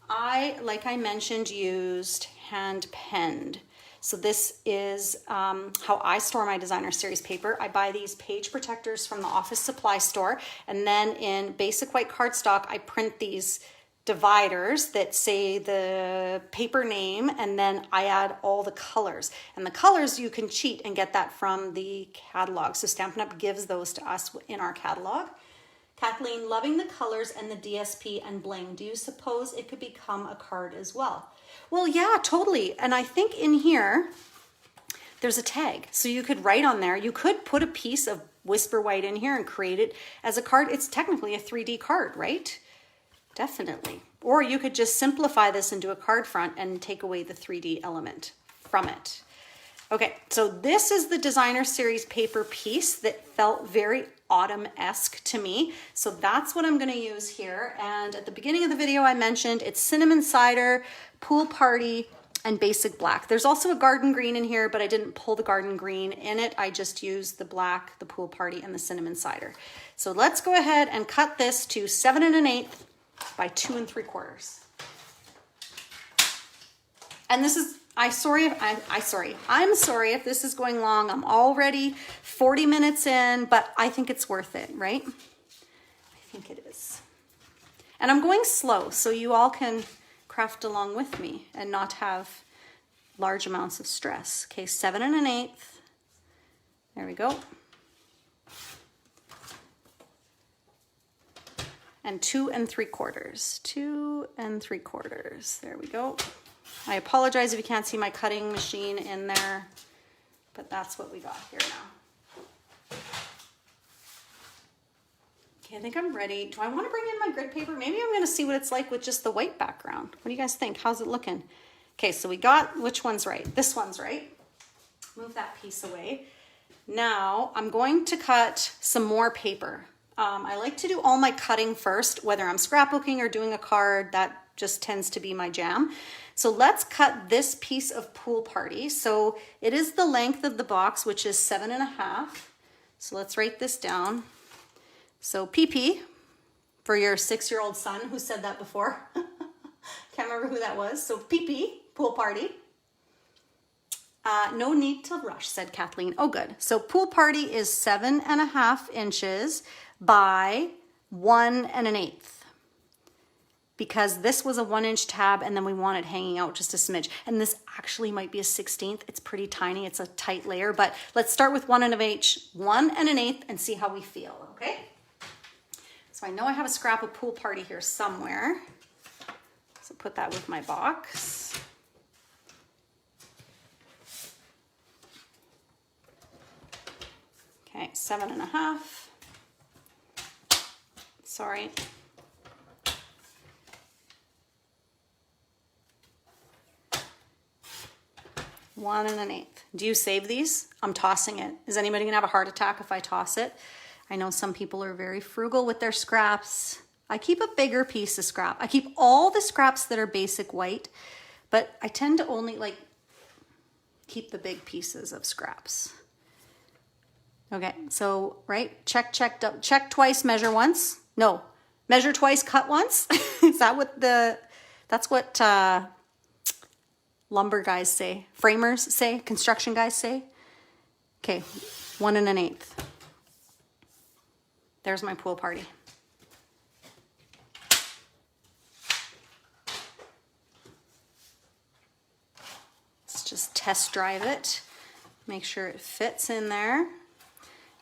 I, like I mentioned, used hand-penned. So this is how I store my designer series paper. I buy these page protectors from the office supply store, and then in basic white cardstock, I print these dividers that say the paper name, and then I add all the colors. And the colors you can cheat and get that from the catalog. So Stampin' Up! Gives those to us in our catalog. Kathleen, loving the colors and the DSP and bling. Do you suppose it could become a card as well? Well, yeah, totally. And I think in here, there's a tag. So you could write on there. You could put a piece of Whisper White in here and create it as a card. It's technically a 3D card, right? Definitely. Or you could just simplify this into a card front and take away the 3D element from it. Okay, so this is the designer series paper piece that felt very autumn-esque to me. So that's what I'm gonna use here. And at the beginning of the video, I mentioned it's cinnamon cider, pool party, and basic black. There's also a garden green in here, but I didn't pull the garden green in it. I just used the black, the pool party, and the cinnamon cider. So let's go ahead and cut this to 7 1/8 by 2 3/4. And this is, I'm sorry if this is going long. I'm already 40 minutes in, but I think it's worth it, right? I think it is. And I'm going slow so you all can craft along with me and not have large amounts of stress. Okay, 7 1/8. There we go. And 2 3/4. 2 3/4. There we go. I apologize if you can't see my cutting machine in there, but that's what we got here now. Okay, I think I'm ready. Do I want to bring in my grid paper? Maybe I'm going to see what it's like with just the white background. What do you guys think? How's it looking? Okay, so we got, which one's right? This one's right. Move that piece away. Now I'm going to cut some more paper. I like to do all my cutting first, whether I'm scrapbooking or doing a card. That just tends to be my jam. So let's cut this piece of pool party. So it is the length of the box, which is 7 1/2. So let's write this down. So PP for your 6-year-old son who said that before. Can't remember who that was. So PP, pool party. No need to rush, said Kathleen. Oh, good. So pool party is 7 1/2 inches by 1 1/8. Because this was a 1-inch tab and then we want it hanging out just a smidge. And this actually might be a 1/16. It's pretty tiny. It's a tight layer, but let's start with 1 1/8 and see how we feel, okay? So I know I have a scrap of pool party here somewhere. So put that with my box. Okay, 7 1/2. Sorry. 1 1/8. Do you save these? I'm tossing it. Is anybody gonna have a heart attack if I toss it? I know some people are very frugal with their scraps. I keep a bigger piece of scrap. I keep all the scraps that are basic white, but I tend to only like keep the big pieces of scraps. Okay, so right, check twice, measure once. No, measure twice, cut once. Is that what that's what lumber guys say, framers say, construction guys say? Okay, 1 1/8. There's my pool party. Let's just test drive it. Make sure it fits in there.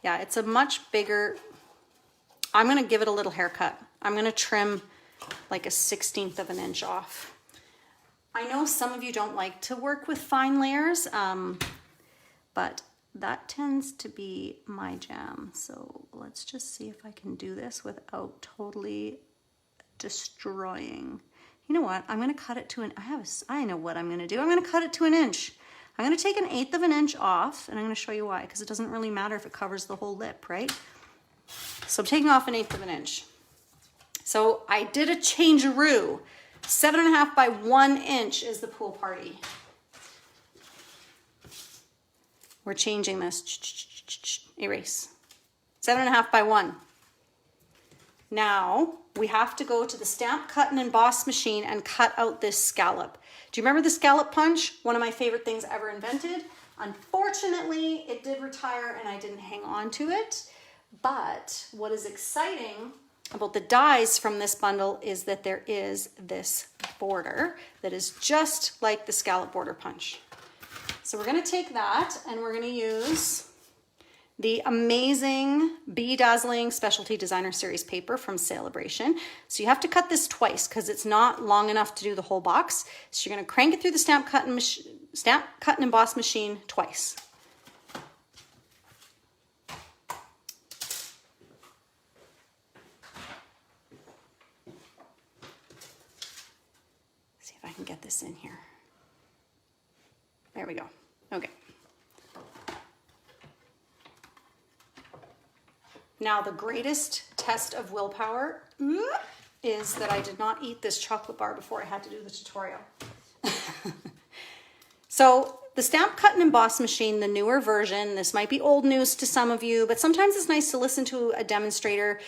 Yeah, it's a much bigger, I'm gonna give it a little haircut. I'm gonna trim like a 1/16 of an inch off. I know some of you don't like to work with fine layers, but that tends to be my jam. So let's just see if I can do this without totally destroying. You know what? I'm gonna cut it to I know what I'm gonna do. I'm gonna cut it to 1 inch. I'm gonna take 1/8 of an inch off, and I'm gonna show you why, because it doesn't really matter if it covers the whole lip, right? So I'm taking off 1/8 of an inch. So I did a change-a-roo. 7 1/2 by 1 inch is the pool party. We're changing this. Erase. 7 1/2 by 1. Now we have to go to the Stamp Cut and Emboss machine and cut out this scallop. Do you remember the scallop punch? One of my favorite things ever invented. Unfortunately, it did retire and I didn't hang on to it. But what is exciting about the dies from this bundle is that there is this border that is just like the scallop border punch. So we're going to take that and we're going to use the amazing Bedazzling Specialty Designer Series paper from Celebration. So you have to cut this twice because it's not long enough to do the whole box. So you're going to crank it through the stamp, cut, and emboss machine twice. See if I can get this in here. There we go. Okay. Now the greatest test of willpower is that I did not eat this chocolate bar before I had to do the tutorial. So the Stamp, Cut, and Emboss machine, the newer version, this might be old news to some of you, but sometimes it's nice to listen to a demonstrator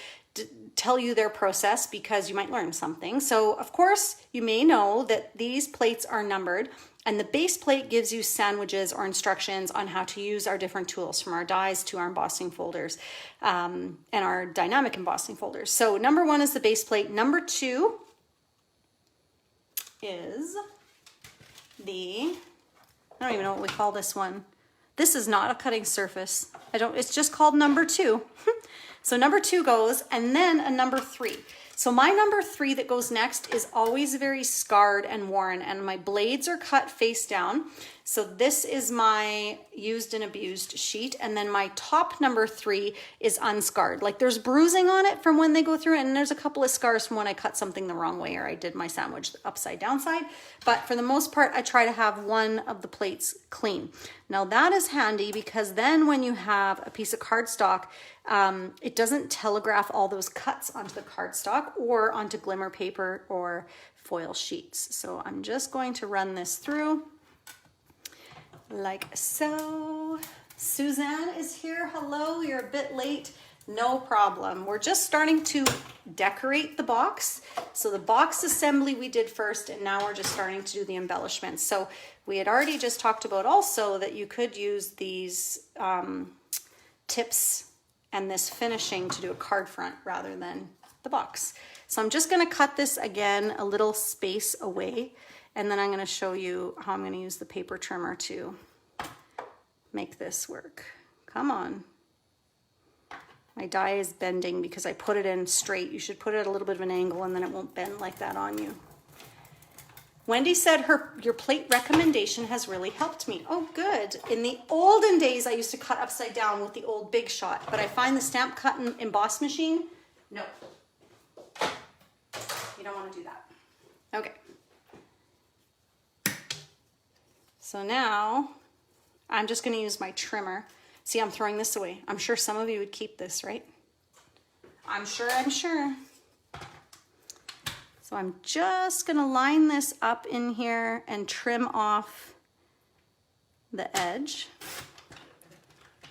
tell you their process because you might learn something. So of course you may know that these plates are numbered and the base plate gives you sandwiches or instructions on how to use our different tools, from our dies to our embossing folders and our dynamic embossing folders. So number 1 is the base plate. Number 2 is I don't even know what we call this one. This is not a cutting surface. It's just called number 2. So number 2 goes, and then a number 3. So my number 3 that goes next is always very scarred and worn, and my blades are cut face down. So this is my used and abused sheet, and then my top number 3 is unscarred. Like there's bruising on it from when they go through it, and there's a couple of scars from when I cut something the wrong way or I did my sandwich upside down side. But for the most part, I try to have one of the plates clean. Now that is handy because then when you have a piece of cardstock, it doesn't telegraph all those cuts onto the cardstock or onto glimmer paper or foil sheets. So I'm just going to run this through like so. Suzanne is here. Hello, you're a bit late. No problem. We're just starting to decorate the box. So the box assembly we did first, and now we're just starting to do the embellishments. So we had already just talked about also that you could use these tips and this finishing to do a card front rather than the box. So I'm just going to cut this again a little space away, and then I'm going to show you how I'm going to use the paper trimmer to make this work. Come on. My die is bending because I put it in straight. You should put it at a little bit of an angle and then it won't bend like that on you. Wendy said your plate recommendation has really helped me. Oh, good. In the olden days, I used to cut upside down with the old Big Shot, but I find the Stamp, Cut, and Emboss machine, no. You don't want to do that. Okay. So now I'm just going to use my trimmer. See, I'm throwing this away. I'm sure some of you would keep this, right? I'm sure. So I'm just going to line this up in here and trim off the edge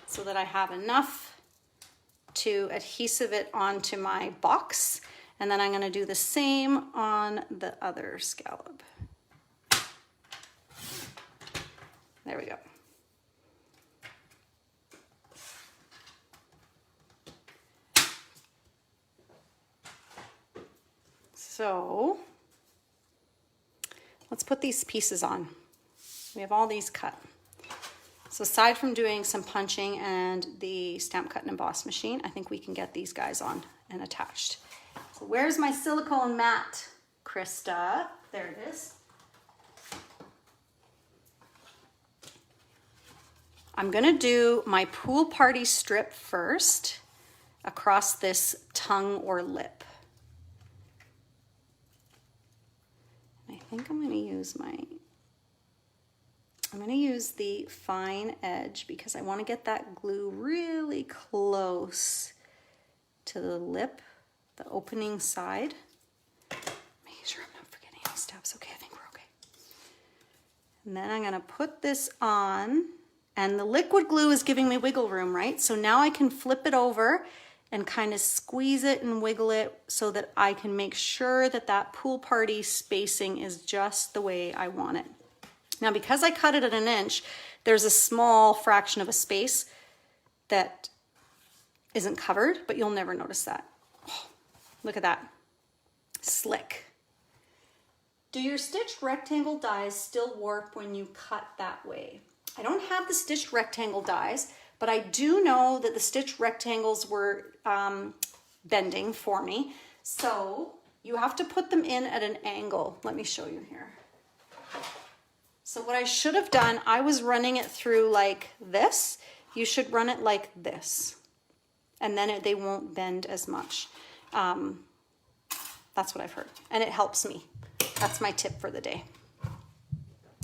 so that I have enough to adhesive it onto my box. And then I'm going to do the same on the other scallop. There we go. So let's put these pieces on. We have all these cut. So aside from doing some punching and the Stamp, Cut, and Emboss machine, I think we can get these guys on and attached. So where's my silicone mat, Krista? There it is. I'm gonna do my pool party strip first across this tongue or lip. I think I'm gonna use the fine edge because I want to get that glue really close to the lip, the opening side. Making sure I'm not forgetting any steps. Okay, I think we're okay. And then I'm gonna put this on, and the liquid glue is giving me wiggle room, right? So now I can flip it over and kind of squeeze it and wiggle it so that I can make sure that that pool party spacing is just the way I want it. Now, because I cut it at 1 inch, there's a small fraction of a space that isn't covered, but you'll never notice that. Oh, look at that, slick. Do your stitched rectangle dies still warp when you cut that way? I don't have the stitched rectangle dies, but I do know that the stitched rectangles were bending for me. So you have to put them in at an angle. Let me show you here. So what I should have done, I was running it through like this. You should run it like this. And then they won't bend as much. That's what I've heard. And it helps me. That's my tip for the day.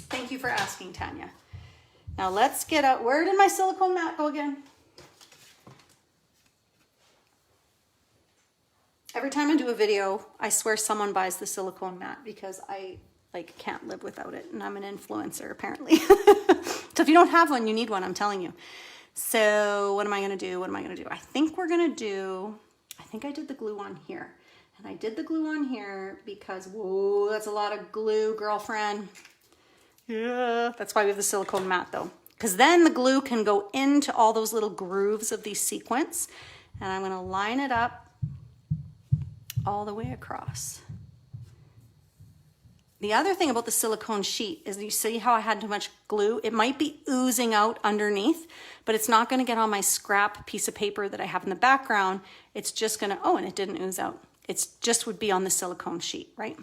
Thank you for asking, Tanya. Now let's get out. Where did my silicone mat go again? Every time I do a video, I swear someone buys the silicone mat because I can't live without it. And I'm an influencer apparently. So if you don't have one, you need one, I'm telling you. So what am I gonna do? I think we're gonna do, I think I did the glue on here. And I did the glue on here because, whoa, that's a lot of glue, girlfriend. Yeah, that's why we have the silicone mat though. Because then the glue can go into all those little grooves of these sequins. And I'm gonna line it up all the way across. The other thing about the silicone sheet is you see how I had too much glue? It might be oozing out underneath, but it's not gonna get on my scrap piece of paper that I have in the background. It's just gonna, oh, and it didn't ooze out. It's just would be on the silicone sheet, right?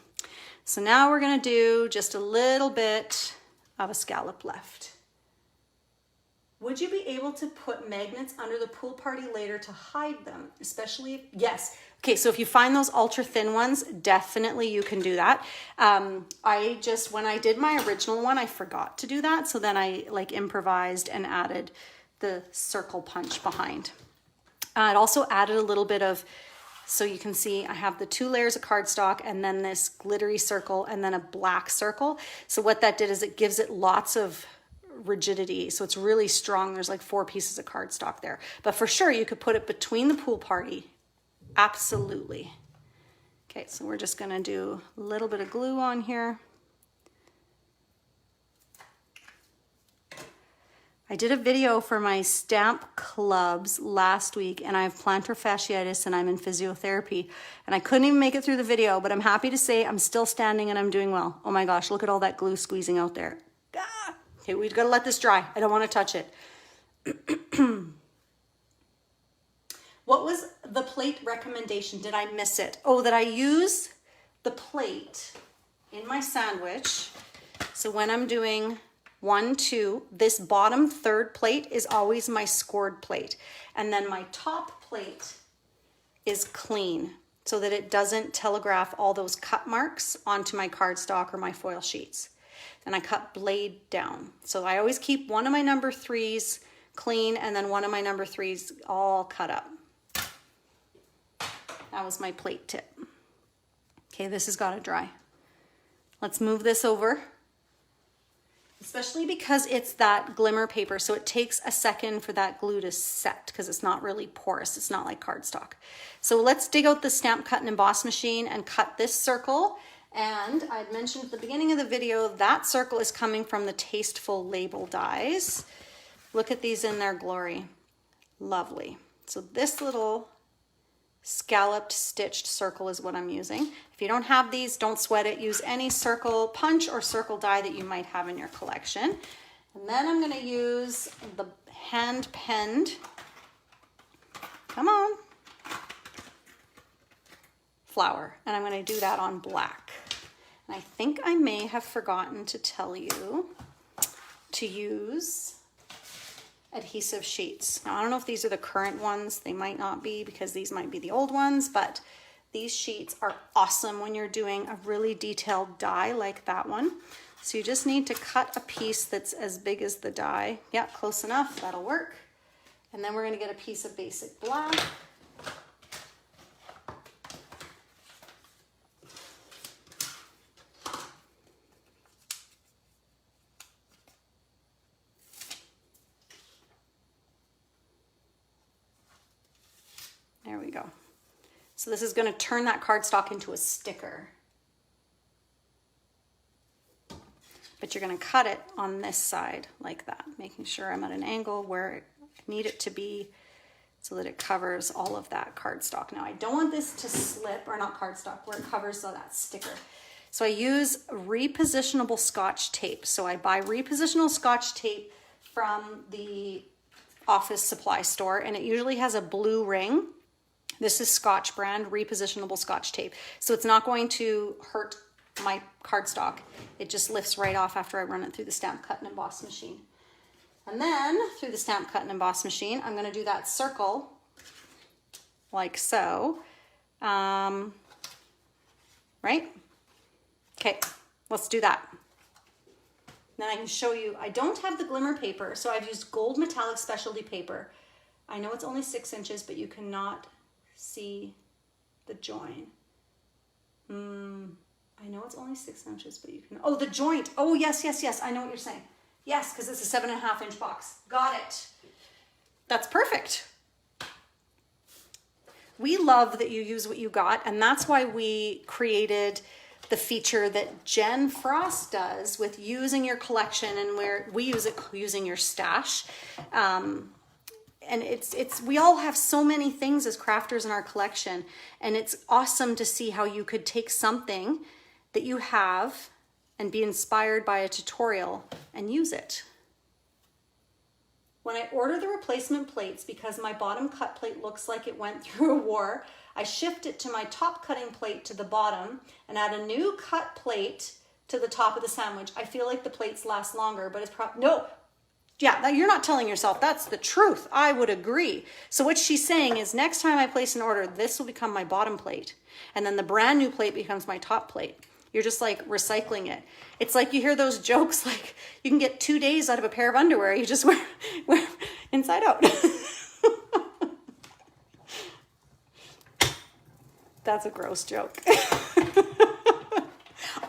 So now we're gonna do just a little bit of a scallop left. Would you be able to put magnets under the pool party later to hide them, especially if, yes. Okay, so if you find those ultra thin ones, definitely you can do that. I just, when I did my original one, I forgot to do that. So then I like improvised and added the circle punch behind. It also added a little bit of, so you can see I have the 2 layers of cardstock and then this glittery circle and then a black circle. So what that did is it gives it lots of rigidity. So it's really strong. There's like 4 pieces of cardstock there. But for sure, you could put it between the pool party. Absolutely. Okay, so we're just going to do a little bit of glue on here. I did a video for my stamp clubs last week and I have plantar fasciitis and I'm in physiotherapy and I couldn't even make it through the video, but I'm happy to say I'm still standing and I'm doing well. Oh my gosh, look at all that glue squeezing out there. Ah! Okay, we've got to let this dry. I don't want to touch it. What was the plate recommendation? Did I miss it? Oh, that I use the plate in my sandwich. So when I'm doing 1, 2, this bottom 3rd plate is always my scored plate. And then my top plate is clean so that it doesn't telegraph all those cut marks onto my cardstock or my foil sheets. And I cut blade down. So I always keep one of my number 3s clean and then one of my number 3s all cut up. That was my plate tip. Okay, this has got to dry. Let's move this over. Especially because it's that glimmer paper, so it takes a second for that glue to set because it's not really porous. It's not like cardstock. So let's dig out the Stamp Cut and Emboss machine and cut this circle. And I'd mentioned at the beginning of the video, that circle is coming from the Tasteful Label dies. Look at these in their glory. Lovely. So this little scalloped stitched circle is what I'm using. If you don't have these, don't sweat it. Use any circle punch or circle die that you might have in your collection. And then I'm going to use the hand-penned, come on, flower. And I'm going to do that on black. And I think I may have forgotten to tell you to use Adhesive Sheets. Now, I don't know if these are the current ones. They might not be because these might be the old ones, but these sheets are awesome when you're doing a really detailed die like that one. So you just need to cut a piece that's as big as the die. Yeah, close enough. That'll work. And then we're going to get a piece of basic black. There we go. So this is going to turn that cardstock into a sticker. But you're going to cut it on this side like that, making sure I'm at an angle where I need it to be so that it covers all of that cardstock. Now I don't want this to slip, or not cardstock, where it covers so that sticker. So I use repositionable Scotch tape. So I buy repositionable Scotch tape from the office supply store, and it usually has a blue ring. This is Scotch brand, repositionable Scotch tape. So it's not going to hurt my cardstock. It just lifts right off after I run it through the stamp, cut, and emboss machine. And then through the stamp, cut, and emboss machine, I'm going to do that circle like so. Right? Okay, let's do that. Then I can show you, I don't have the glimmer paper, so I've used gold metallic specialty paper. I know it's only 6 inches, but you cannot see the join. I know it's only 6 inches, but you can, oh, the joint. Oh, yes, yes, yes. I know what you're saying. Yes, because it's a 7.5 inch box. Got it. That's perfect. We love that you use what you got, and that's why we created the feature that Jen Frost does with using your collection, and where we use it using your stash. And we all have so many things as crafters in our collection, and it's awesome to see how you could take something that you have and be inspired by a tutorial and use it. When I order the replacement plates, because my bottom cut plate looks like it went through a war, I shift it to my top cutting plate to the bottom and add a new cut plate to the top of the sandwich. I feel like the plates last longer, but it's no. Yeah, you're not telling yourself, that's the truth. I would agree. So what she's saying is, next time I place an order, this will become my bottom plate. And then the brand new plate becomes my top plate. You're just like recycling it. It's like you hear those jokes, like you can get 2 days out of a pair of underwear. You just wear inside out. That's a gross joke.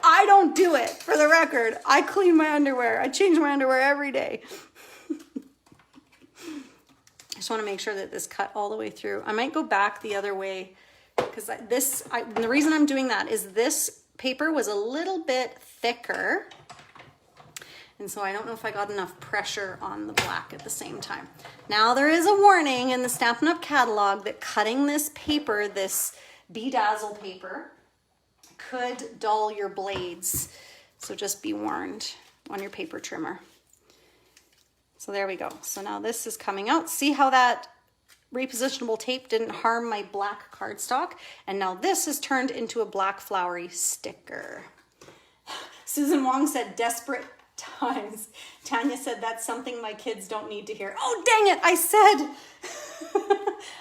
I don't do it, for the record. I clean my underwear. I change my underwear every day. I just want to make sure that this cut all the way through. I might go back the other way, because the reason I'm doing that is this paper was a little bit thicker. And so I don't know if I got enough pressure on the black at the same time. Now there is a warning in the Stampin' Up! Catalog that cutting this paper, this bedazzle paper, could dull your blades. So just be warned on your paper trimmer. So there we go. So now this is coming out. See how that repositionable tape didn't harm my black cardstock? And now this is turned into a black flowery sticker. Susan Wong said, desperate times. Tanya said, that's something my kids don't need to hear. Oh, dang it. I said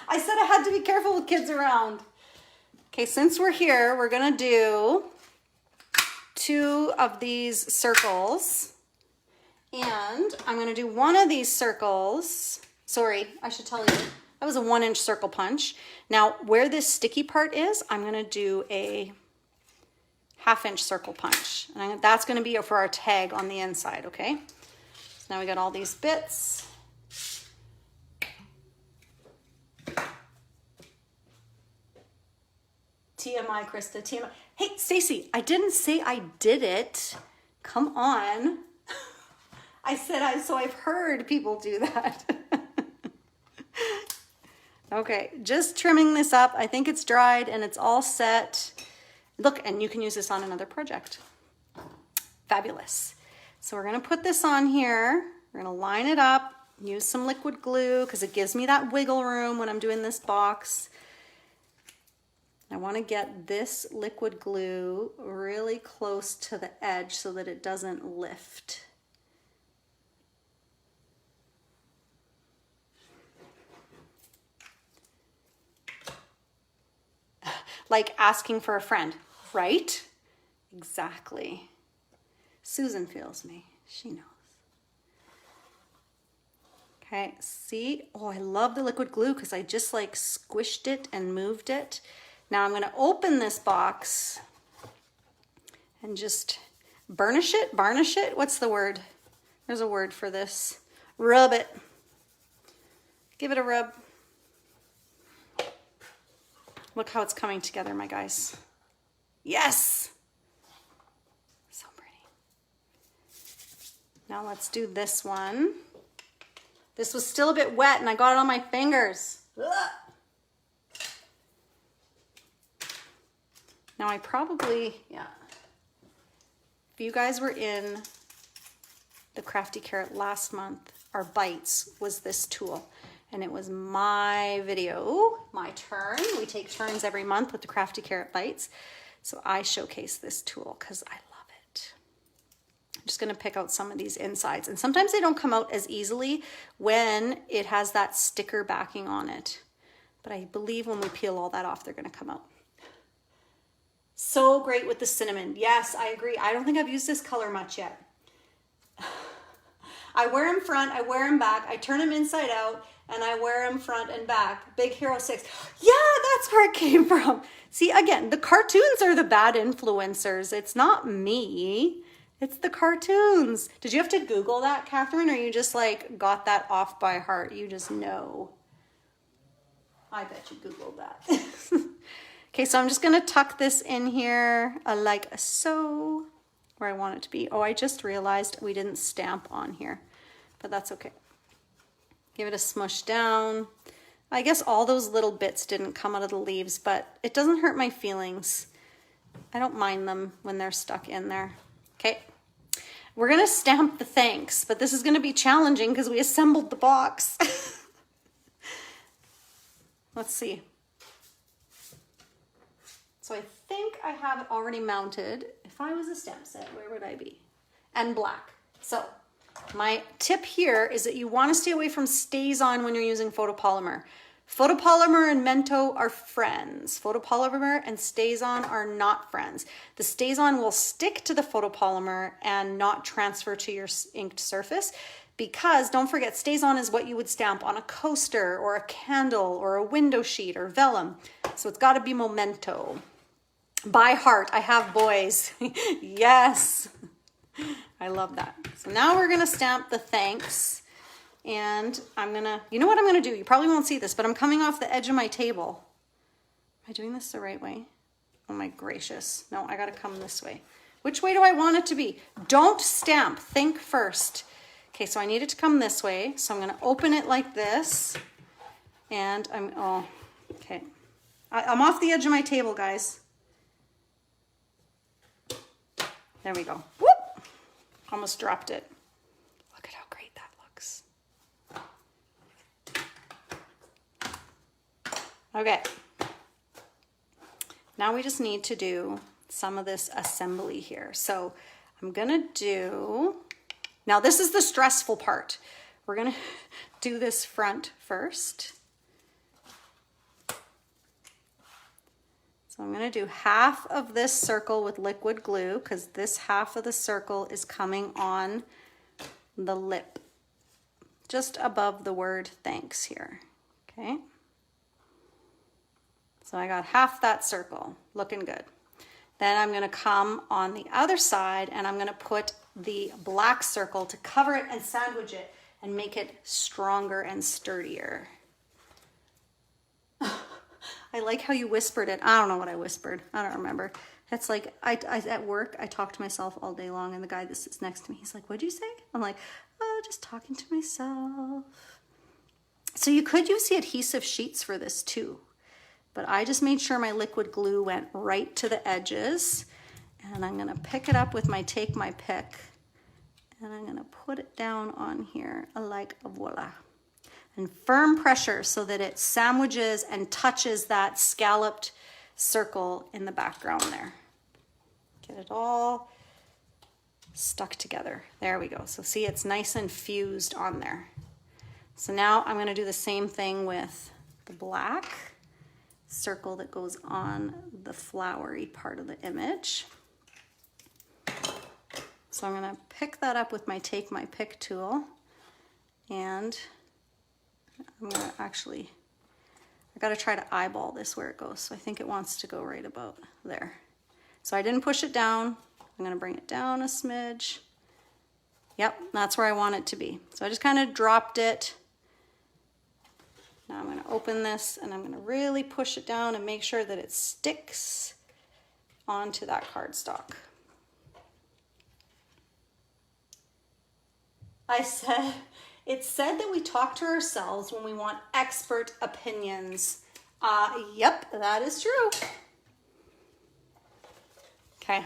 I had to be careful with kids around. Okay, since we're here, we're gonna do 2 of these circles, and I'm gonna do one of these circles. Sorry, I should tell you, that was a 1 inch circle punch. Now, where this sticky part is, I'm gonna do a 1/2 inch circle punch, and that's gonna be for our tag on the inside, okay? So now we got all these bits. TMI, Krista, TMI. Hey, Stacy, I didn't say I did it. Come on. I said so I've heard people do that. Okay, just trimming this up. I think it's dried and it's all set. Look, and you can use this on another project. Fabulous. So we're gonna put this on here. We're gonna line it up, use some liquid glue because it gives me that wiggle room when I'm doing this box. I want to get this liquid glue really close to the edge so that it doesn't lift. Like asking for a friend, right? Exactly. Susan feels me. She knows. Okay, see? Oh, I love the liquid glue because I just like squished it and moved it. Now I'm going to open this box and just burnish it, varnish it. What's the word? There's a word for this. Rub it. Give it a rub. Look how it's coming together, my guys. Yes! So pretty. Now let's do this one. This was still a bit wet and I got it on my fingers. Ugh. Now I probably, yeah. If you guys were in the Crafty Carrot last month, our bites was this tool. And it was my video, my turn. We take turns every month with the Crafty Carrot bites. So I showcase this tool because I love it. I'm just gonna pick out some of these insides. And sometimes they don't come out as easily when it has that sticker backing on it. But I believe when we peel all that off, they're gonna come out. So great with the cinnamon. Yes, I agree. I don't think I've used this color much yet. I wear them front, I wear them back, I turn them inside out, and I wear them front and back. Big Hero 6. Yeah, that's where it came from. See, again, the cartoons are the bad influencers. It's not me. It's the cartoons. Did you have to Google that, Catherine, or you just like got that off by heart? You just know. I bet you Googled that. Okay, so I'm just gonna tuck this in here like so, where I want it to be. Oh, I just realized we didn't stamp on here, but that's okay. Give it a smush down. I guess all those little bits didn't come out of the leaves, but it doesn't hurt my feelings. I don't mind them when they're stuck in there. Okay, we're gonna stamp the thanks, but this is gonna be challenging because we assembled the box. Let's see. So I think I have it already mounted. If I was a stamp set, where would I be? And black. So my tip here is that you want to stay away from StazOn when you're using photopolymer. Photopolymer and Mento are friends. Photopolymer and StazOn are not friends. The StazOn will stick to the photopolymer and not transfer to your inked surface because don't forget, StazOn is what you would stamp on a coaster or a candle or a window sheet or vellum. So it's got to be Memento. By heart, I have boys. Yes. I love that. So now we're gonna stamp the thanks and I'm gonna, you know what I'm gonna do? You probably won't see this, but I'm coming off the edge of my table. Am I doing this the right way? Oh my gracious. No, I gotta come this way. Which way do I want it to be? Don't stamp, think first. Okay, so I need it to come this way. So I'm gonna open it like this and okay. I'm off the edge of my table, guys. There we go. Whoop! Almost dropped it. Look at how great that looks. Okay. Now we just need to do some of this assembly here. So I'm gonna do, now this is the stressful part. We're gonna do this front first. So I'm gonna do half of this circle with liquid glue because this half of the circle is coming on the lip, just above the word thanks here, okay? So I got half that circle, looking good. Then I'm gonna come on the other side and I'm gonna put the black circle to cover it and sandwich it and make it stronger and sturdier. I like how you whispered it. I don't know what I whispered. I don't remember. That's like, I at work, I talk to myself all day long and the guy that sits next to me, he's like, what'd you say? I'm like, oh, just talking to myself. So you could use the adhesive sheets for this too, but I just made sure my liquid glue went right to the edges and I'm gonna pick it up with my Take My Pick and I'm gonna put it down on here like voila. And firm pressure so that it sandwiches and touches that scalloped circle in the background there. Get it all stuck together. There we go. So see, it's nice and fused on there. So now I'm gonna do the same thing with the black circle that goes on the flowery part of the image. So I'm gonna pick that up with my Take My Pick tool and I'm gonna actually, I gotta try to eyeball this where it goes. So I think it wants to go right about there. So I didn't push it down. I'm gonna bring it down a smidge. Yep, that's where I want it to be. So I just kind of dropped it Now I'm going to open this and I'm going to really push it down and make sure that it sticks onto that cardstock. It said that we talk to ourselves when we want expert opinions. Yep, that is true. Okay.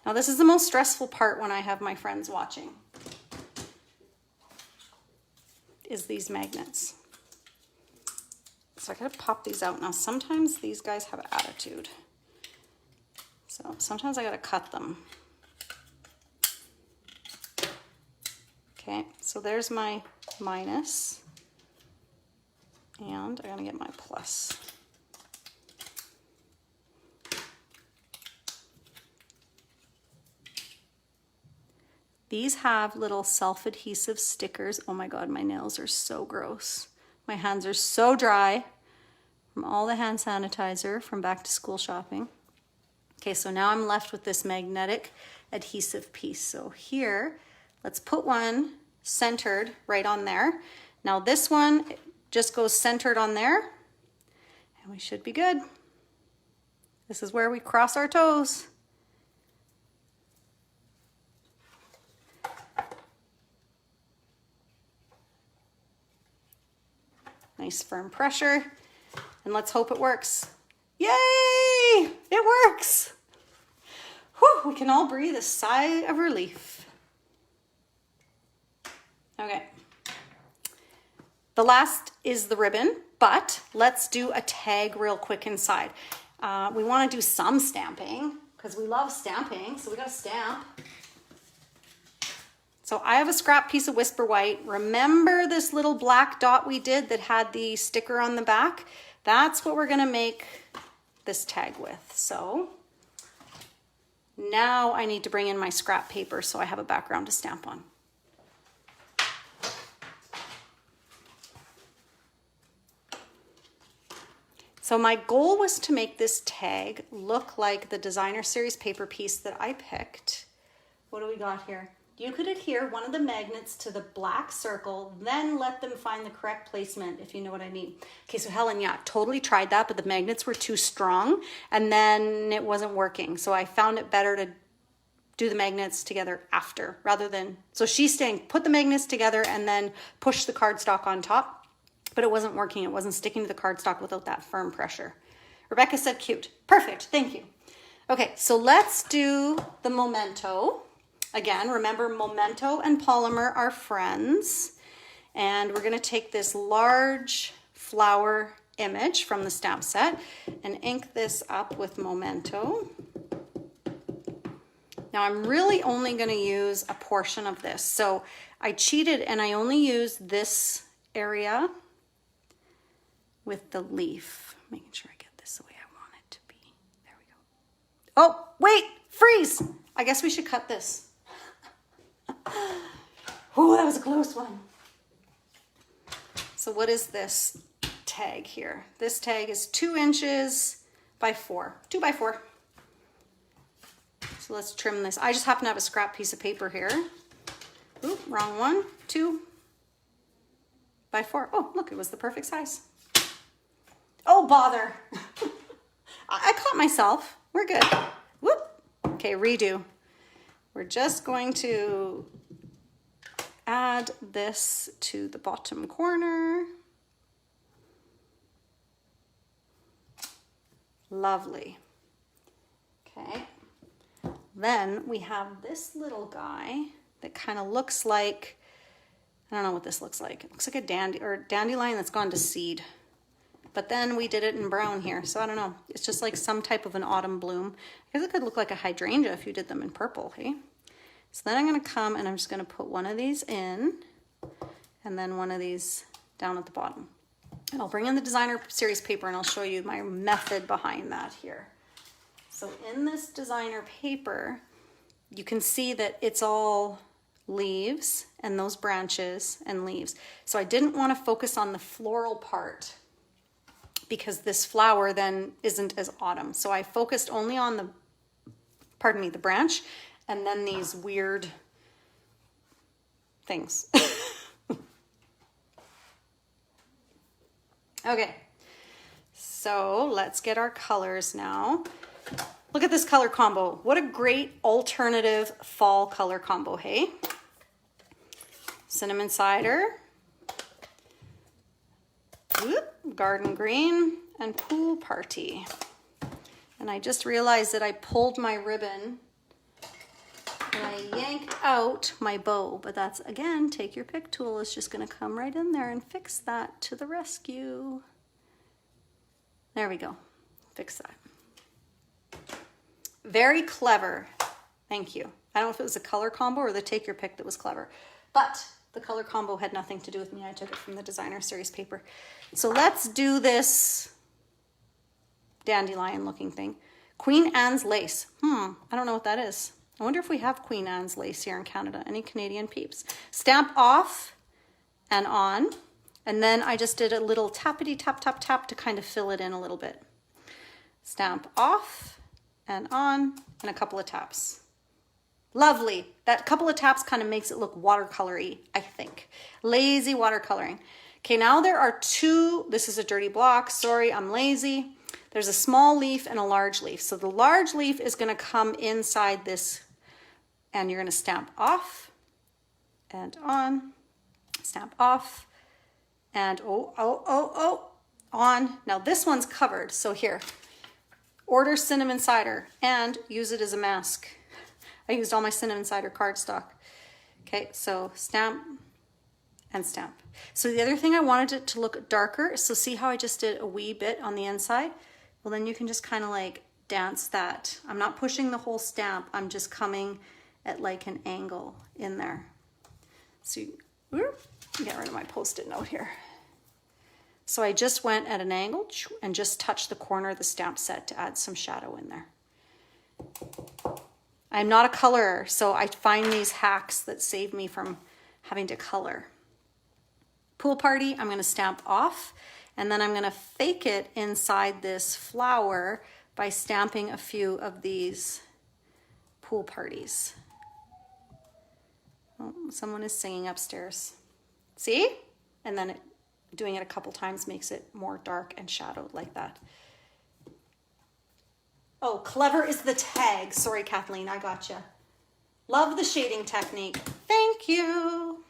Now this is the most stressful part when I have my friends watching, is these magnets. So I gotta pop these out. Now sometimes these guys have attitude. So sometimes I gotta cut them. Okay, so there's my minus, and I'm gonna get my plus. These have little self-adhesive stickers. Oh my God, my nails are so gross. My hands are so dry from all the hand sanitizer from back to school shopping. Okay, so now I'm left with this magnetic adhesive piece. So here, let's put one centered right on there. Now this one just goes centered on there, and we should be good. This is where we cross our toes. Nice firm pressure, and let's hope it works. Yay! It works! Whew, we can all breathe a sigh of relief. Okay. The last is the ribbon, but let's do a tag real quick inside. We want to do some stamping because we love stamping, so we got to stamp. So I have a scrap piece of Whisper White. Remember this little black dot we did that had the sticker on the back? That's what we're gonna make this tag with. So now I need to bring in my scrap paper so I have a background to stamp on. So my goal was to make this tag look like the designer series paper piece that I picked. What do we got here? You could adhere one of the magnets to the black circle, then let them find the correct placement, if you know what I mean. Okay, so Helen, yeah, totally tried that, but the magnets were too strong, and then it wasn't working. So I found it better to do the magnets together after, rather than, so she's saying put the magnets together and then push the cardstock on top, but it wasn't working. It wasn't sticking to the cardstock without that firm pressure. Rebecca said cute. Perfect, thank you. Okay, so let's do the memento. Again, remember memento and polymer are friends. And we're gonna take this large flower image from the stamp set and ink this up with memento. Now I'm really only gonna use a portion of this. So I cheated and I only used this area with the leaf. Making sure I get this the way I want it to be. There we go. Oh, wait, freeze. I guess we should cut this. Oh, that was a close one. So what is this tag here? This tag is 2 inches by 4, 2 by 4. So let's trim this. I just happen to have a scrap piece of paper here. Oop, wrong one. 2 by 4. Oh, look, it was the perfect size. Oh, bother. I caught myself. We're good. Whoop. Okay, redo. We're just going to add this to the bottom corner. Lovely. Okay. Then we have this little guy that kind of looks like, I don't know what this looks like. It looks like a dandelion that's gone to seed. But then we did it in brown here, so I don't know. It's just like some type of an autumn bloom. I guess it could look like a hydrangea if you did them in purple, hey? So then I'm gonna come and I'm just gonna put one of these in and then one of these down at the bottom. And I'll bring in the designer series paper and I'll show you my method behind that here. So in this designer paper, you can see that it's all leaves and those branches and leaves. So I didn't want to focus on the floral part because this flower then isn't as autumn. So I focused only on the, pardon me, the branch and then these weird things. Okay, so let's get our colors now. Look at this color combo. What a great alternative fall color combo, hey? Cinnamon cider, garden green, and pool party. And I just realized that I pulled my ribbon and I yanked out my bow, but that's, again, take your pick tool is just gonna come right in there and fix that to the rescue. There we go, fix that. Very clever, thank you. I don't know if it was a color combo or the take your pick that was clever, but the color combo had nothing to do with me. I took it from the designer series paper. So let's do this dandelion looking thing. Queen Anne's lace. I don't know what that is. I wonder if we have Queen Anne's lace here in Canada. Any Canadian peeps? Stamp off and on. And then I just did a little tappity tap, tap, tap to kind of fill it in a little bit. Stamp off and on and a couple of taps. Lovely. That couple of taps kind of makes it look watercolory, I think. Lazy watercoloring. Okay, now there are two. This is a dirty block. Sorry, I'm lazy. There's a small leaf and a large leaf. So the large leaf is going to come inside this, and you're going to stamp off and on, stamp off and on. Now this one's covered. So here, order cinnamon cider and use it as a mask. I used all my cinnamon cider cardstock. Okay, so stamp and stamp. So the other thing, I wanted it to look darker. So see how I just did a wee bit on the inside? Well, then you can just kind of like dance that. I'm not pushing the whole stamp. I'm just coming at like an angle in there. So get rid of my Post-it note here. So I just went at an angle and just touched the corner of the stamp set to add some shadow in there. I'm not a colorer, so I find these hacks that save me from having to color. Pool party, I'm gonna stamp off, and then I'm gonna fake it inside this flower by stamping a few of these pool parties. Oh, someone is singing upstairs. See? And then doing it a couple times makes it more dark and shadowed like that. Oh, clever is the tag. Sorry, Kathleen, I gotcha. Love the shading technique. Thank you.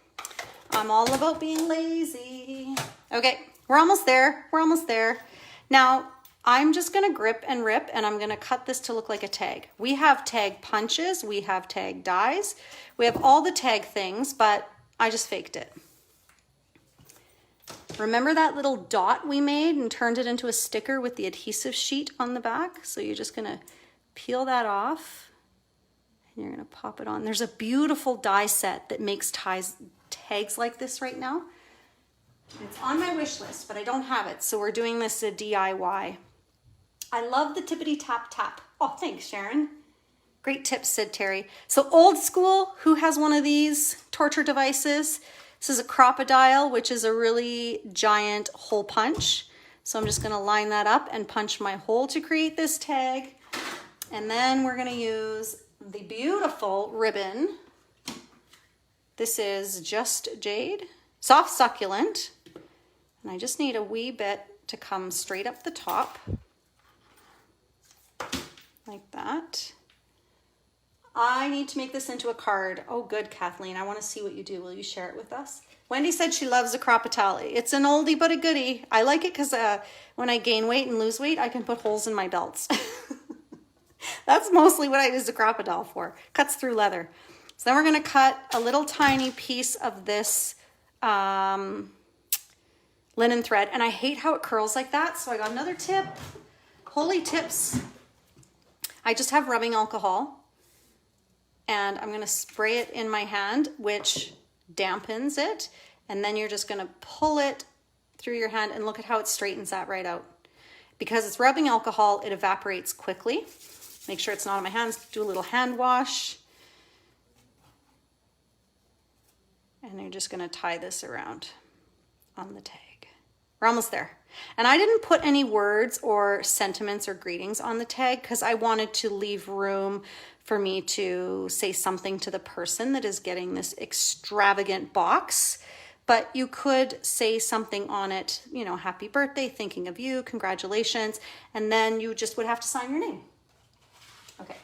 I'm all about being lazy. Okay, we're almost there. We're almost there. Now, I'm just gonna grip and rip, and I'm gonna cut this to look like a tag. We have tag punches, we have tag dies, we have all the tag things, but I just faked it. Remember that little dot we made and turned it into a sticker with the adhesive sheet on the back? So you're just gonna peel that off and you're gonna pop it on. There's a beautiful die set that makes tags like this right now. It's on my wish list, but I don't have it. So we're doing this a DIY. I love the tippity tap tap. Oh, thanks, Sharon. Great tips, said Terry. So old school, who has one of these torture devices? This is a crocodile, which is a really giant hole punch. So I'm just gonna line that up and punch my hole to create this tag. And then we're gonna use the beautiful ribbon. This is Just Jade, soft succulent. And I just need a wee bit to come straight up the top, like that. I need to make this into a card. Oh, good, Kathleen. I want to see what you do. Will you share it with us? Wendy said she loves a crocodile. It's an oldie but a goodie. I like it because when I gain weight and lose weight, I can put holes in my belts. That's mostly what I use the crocodile for. Cuts through leather. So then we're going to cut a little tiny piece of this linen thread. And I hate how it curls like that. So I got another tip. Holy tips. I just have rubbing alcohol. And I'm going to spray it in my hand, which dampens it. And then you're just going to pull it through your hand and look at how it straightens that right out. Because it's rubbing alcohol, it evaporates quickly. Make sure it's not on my hands. Do a little hand wash. And you're just going to tie this around on the tag. We're almost there. And I didn't put any words or sentiments or greetings on the tag because I wanted to leave room for me to say something to the person that is getting this extravagant box. but you could say something on it, you know, happy birthday, thinking of you, congratulations, and then you just would have to sign your name. Okay,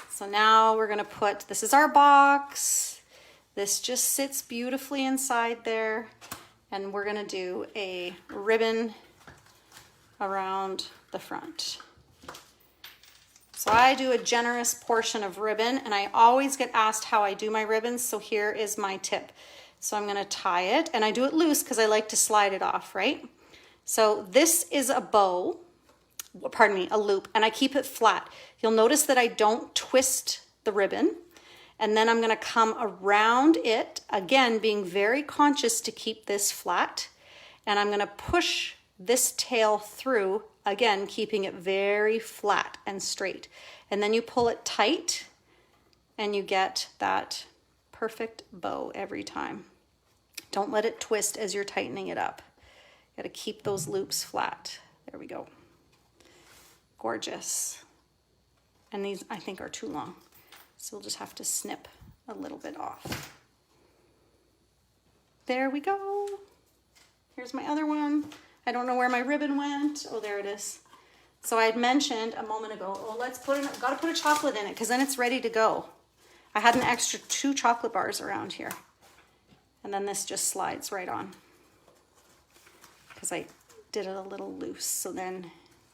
so now we're gonna put, this is our box. This just sits beautifully inside there, and we're gonna do a ribbon around the front. So I do a generous portion of ribbon, and I always get asked how I do my ribbons, so here is my tip. So I'm gonna tie it, and I do it loose because I like to slide it off, right? So this is a bow, pardon me, a loop, and I keep it flat. You'll notice that I don't twist the ribbon, and then I'm gonna come around it, again, being very conscious to keep this flat, and I'm gonna push this tail through, again, keeping it very flat and straight. And then you pull it tight, and you get that perfect bow every time. Don't let it twist as you're tightening it up. You gotta keep those loops flat. There we go. Gorgeous. And these, I think, are too long. So we'll just have to snip a little bit off. There we go. Here's my other one. I don't know where my ribbon went. Oh, there it is. So I had mentioned a moment ago, oh, gotta put a chocolate in it because then it's ready to go. I had an extra 2 chocolate bars around here. And then this just slides right on because I did it a little loose. So then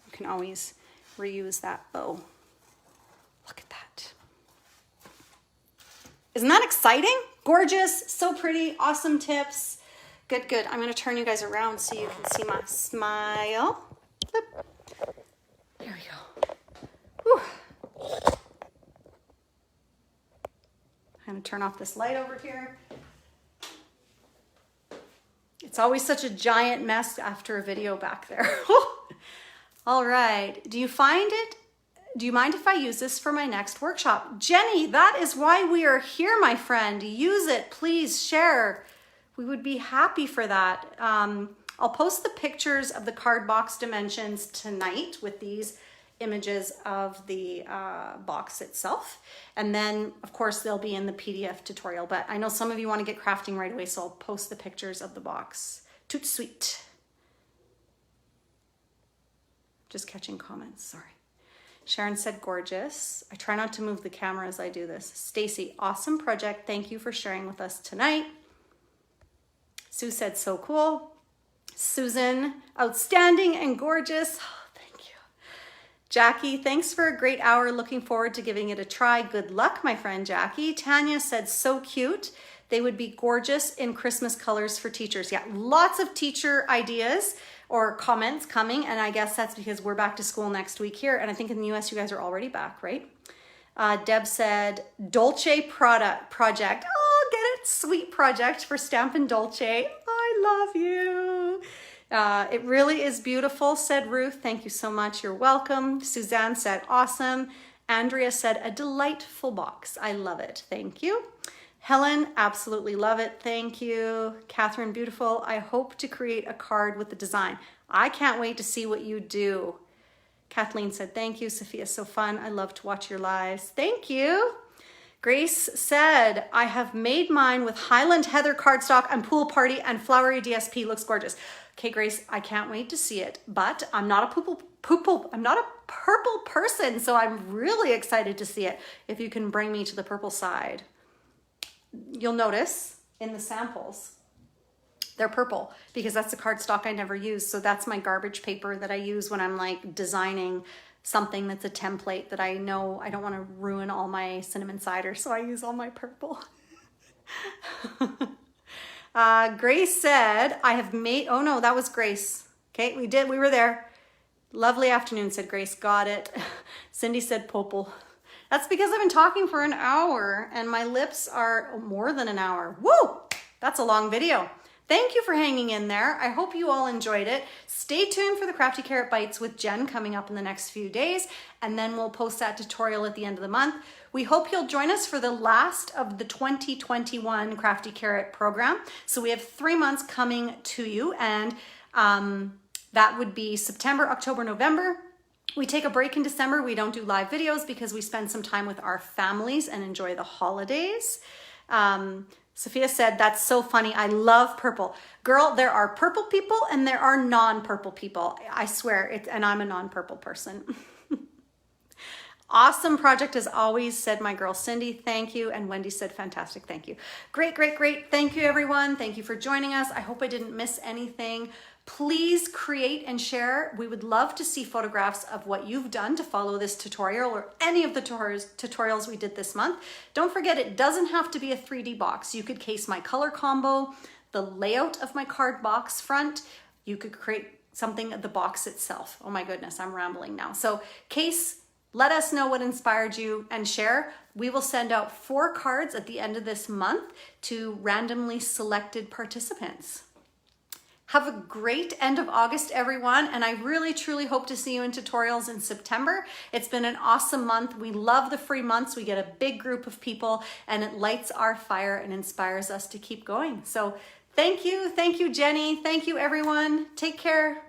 you can always reuse that bow. Look at that. Isn't that exciting? Gorgeous, so pretty, awesome tips. Good, good. I'm gonna turn you guys around so you can see my smile. Flip. There we go. Whew. I'm gonna turn off this light over here. It's always such a giant mess after a video back there. All right, do you mind if I use this for my next workshop? Jenny, that is why we are here, my friend. Use it, please share. We would be happy for that. I'll post the pictures of the card box dimensions tonight with these images of the box itself. And then, of course, they'll be in the PDF tutorial. But I know some of you want to get crafting right away, so I'll post the pictures of the box. Toot sweet. Just catching comments, sorry. Sharon said, gorgeous. I try not to move the camera as I do this. Stacy, awesome project. Thank you for sharing with us tonight. Sue said, so cool. Susan, outstanding and gorgeous. Oh, thank you. Jackie, thanks for a great hour. Looking forward to giving it a try. Good luck, my friend Jackie. Tanya said, so cute. They would be gorgeous in Christmas colors for teachers. Yeah, lots of teacher ideas or comments coming. And I guess that's because we're back to school next week here. And I think in the US, you guys are already back, right? Deb said, Dolce project. Oh, get it? Sweet project for Stampin' Dolce. I love you. It really is beautiful, said Ruth. Thank you so much. You're welcome. Suzanne said, awesome. Andrea said, a delightful box. I love it. Thank you. Helen, absolutely love it. Thank you. Catherine, beautiful. I hope to create a card with the design. I can't wait to see what you do. Kathleen said, thank you. Sophia, so fun. I love to watch your lives. Thank you. Grace said, I have made mine with Highland Heather cardstock and Pool Party and Flowery DSP. Looks gorgeous. Okay, Grace, I can't wait to see it, but I'm not a purple person, so I'm really excited to see it. If you can bring me to the purple side. You'll notice in the samples, they're purple because that's the cardstock I never use. So that's my garbage paper that I use when I'm like designing something that's a template that I know I don't want to ruin all my cinnamon cider. So I use all my purple. Grace said, I have made, oh no, that was Grace. Okay, we were there. Lovely afternoon, said Grace, got it. Cindy said purple. That's because I've been talking for an hour and my lips are more than an hour. Woo! That's a long video. Thank you for hanging in there. I hope you all enjoyed it. Stay tuned for the Crafty Carrot Bites with Jen coming up in the next few days, and then we'll post that tutorial at the end of the month. We hope you'll join us for the last of the 2021 Crafty Carrot program. So we have 3 months coming to you, and that would be September, October, November. We take a break in December. We don't do live videos because we spend some time with our families and enjoy the holidays. Sophia said, that's so funny. I love purple. Girl, there are purple people and there are non-purple people. I swear, and I'm a non-purple person. Awesome project as always, said my girl Cindy. Thank you. And Wendy said, fantastic. Thank you. Great, great, great. Thank you, everyone. Thank you for joining us. I hope I didn't miss anything. Please create and share. We would love to see photographs of what you've done to follow this tutorial or any of the tutorials we did this month. Don't forget, it doesn't have to be a 3D box. You could case my color combo, the layout of my card box front. You could create something of the box itself. Oh my goodness, I'm rambling now. So case, let us know what inspired you and share. We will send out 4 cards at the end of this month to randomly selected participants. Have a great end of August, everyone, and I really, truly hope to see you in tutorials in September. It's been an awesome month. We love the free months. We get a big group of people, and it lights our fire and inspires us to keep going. So thank you, Jenny. Thank you, everyone. Take care.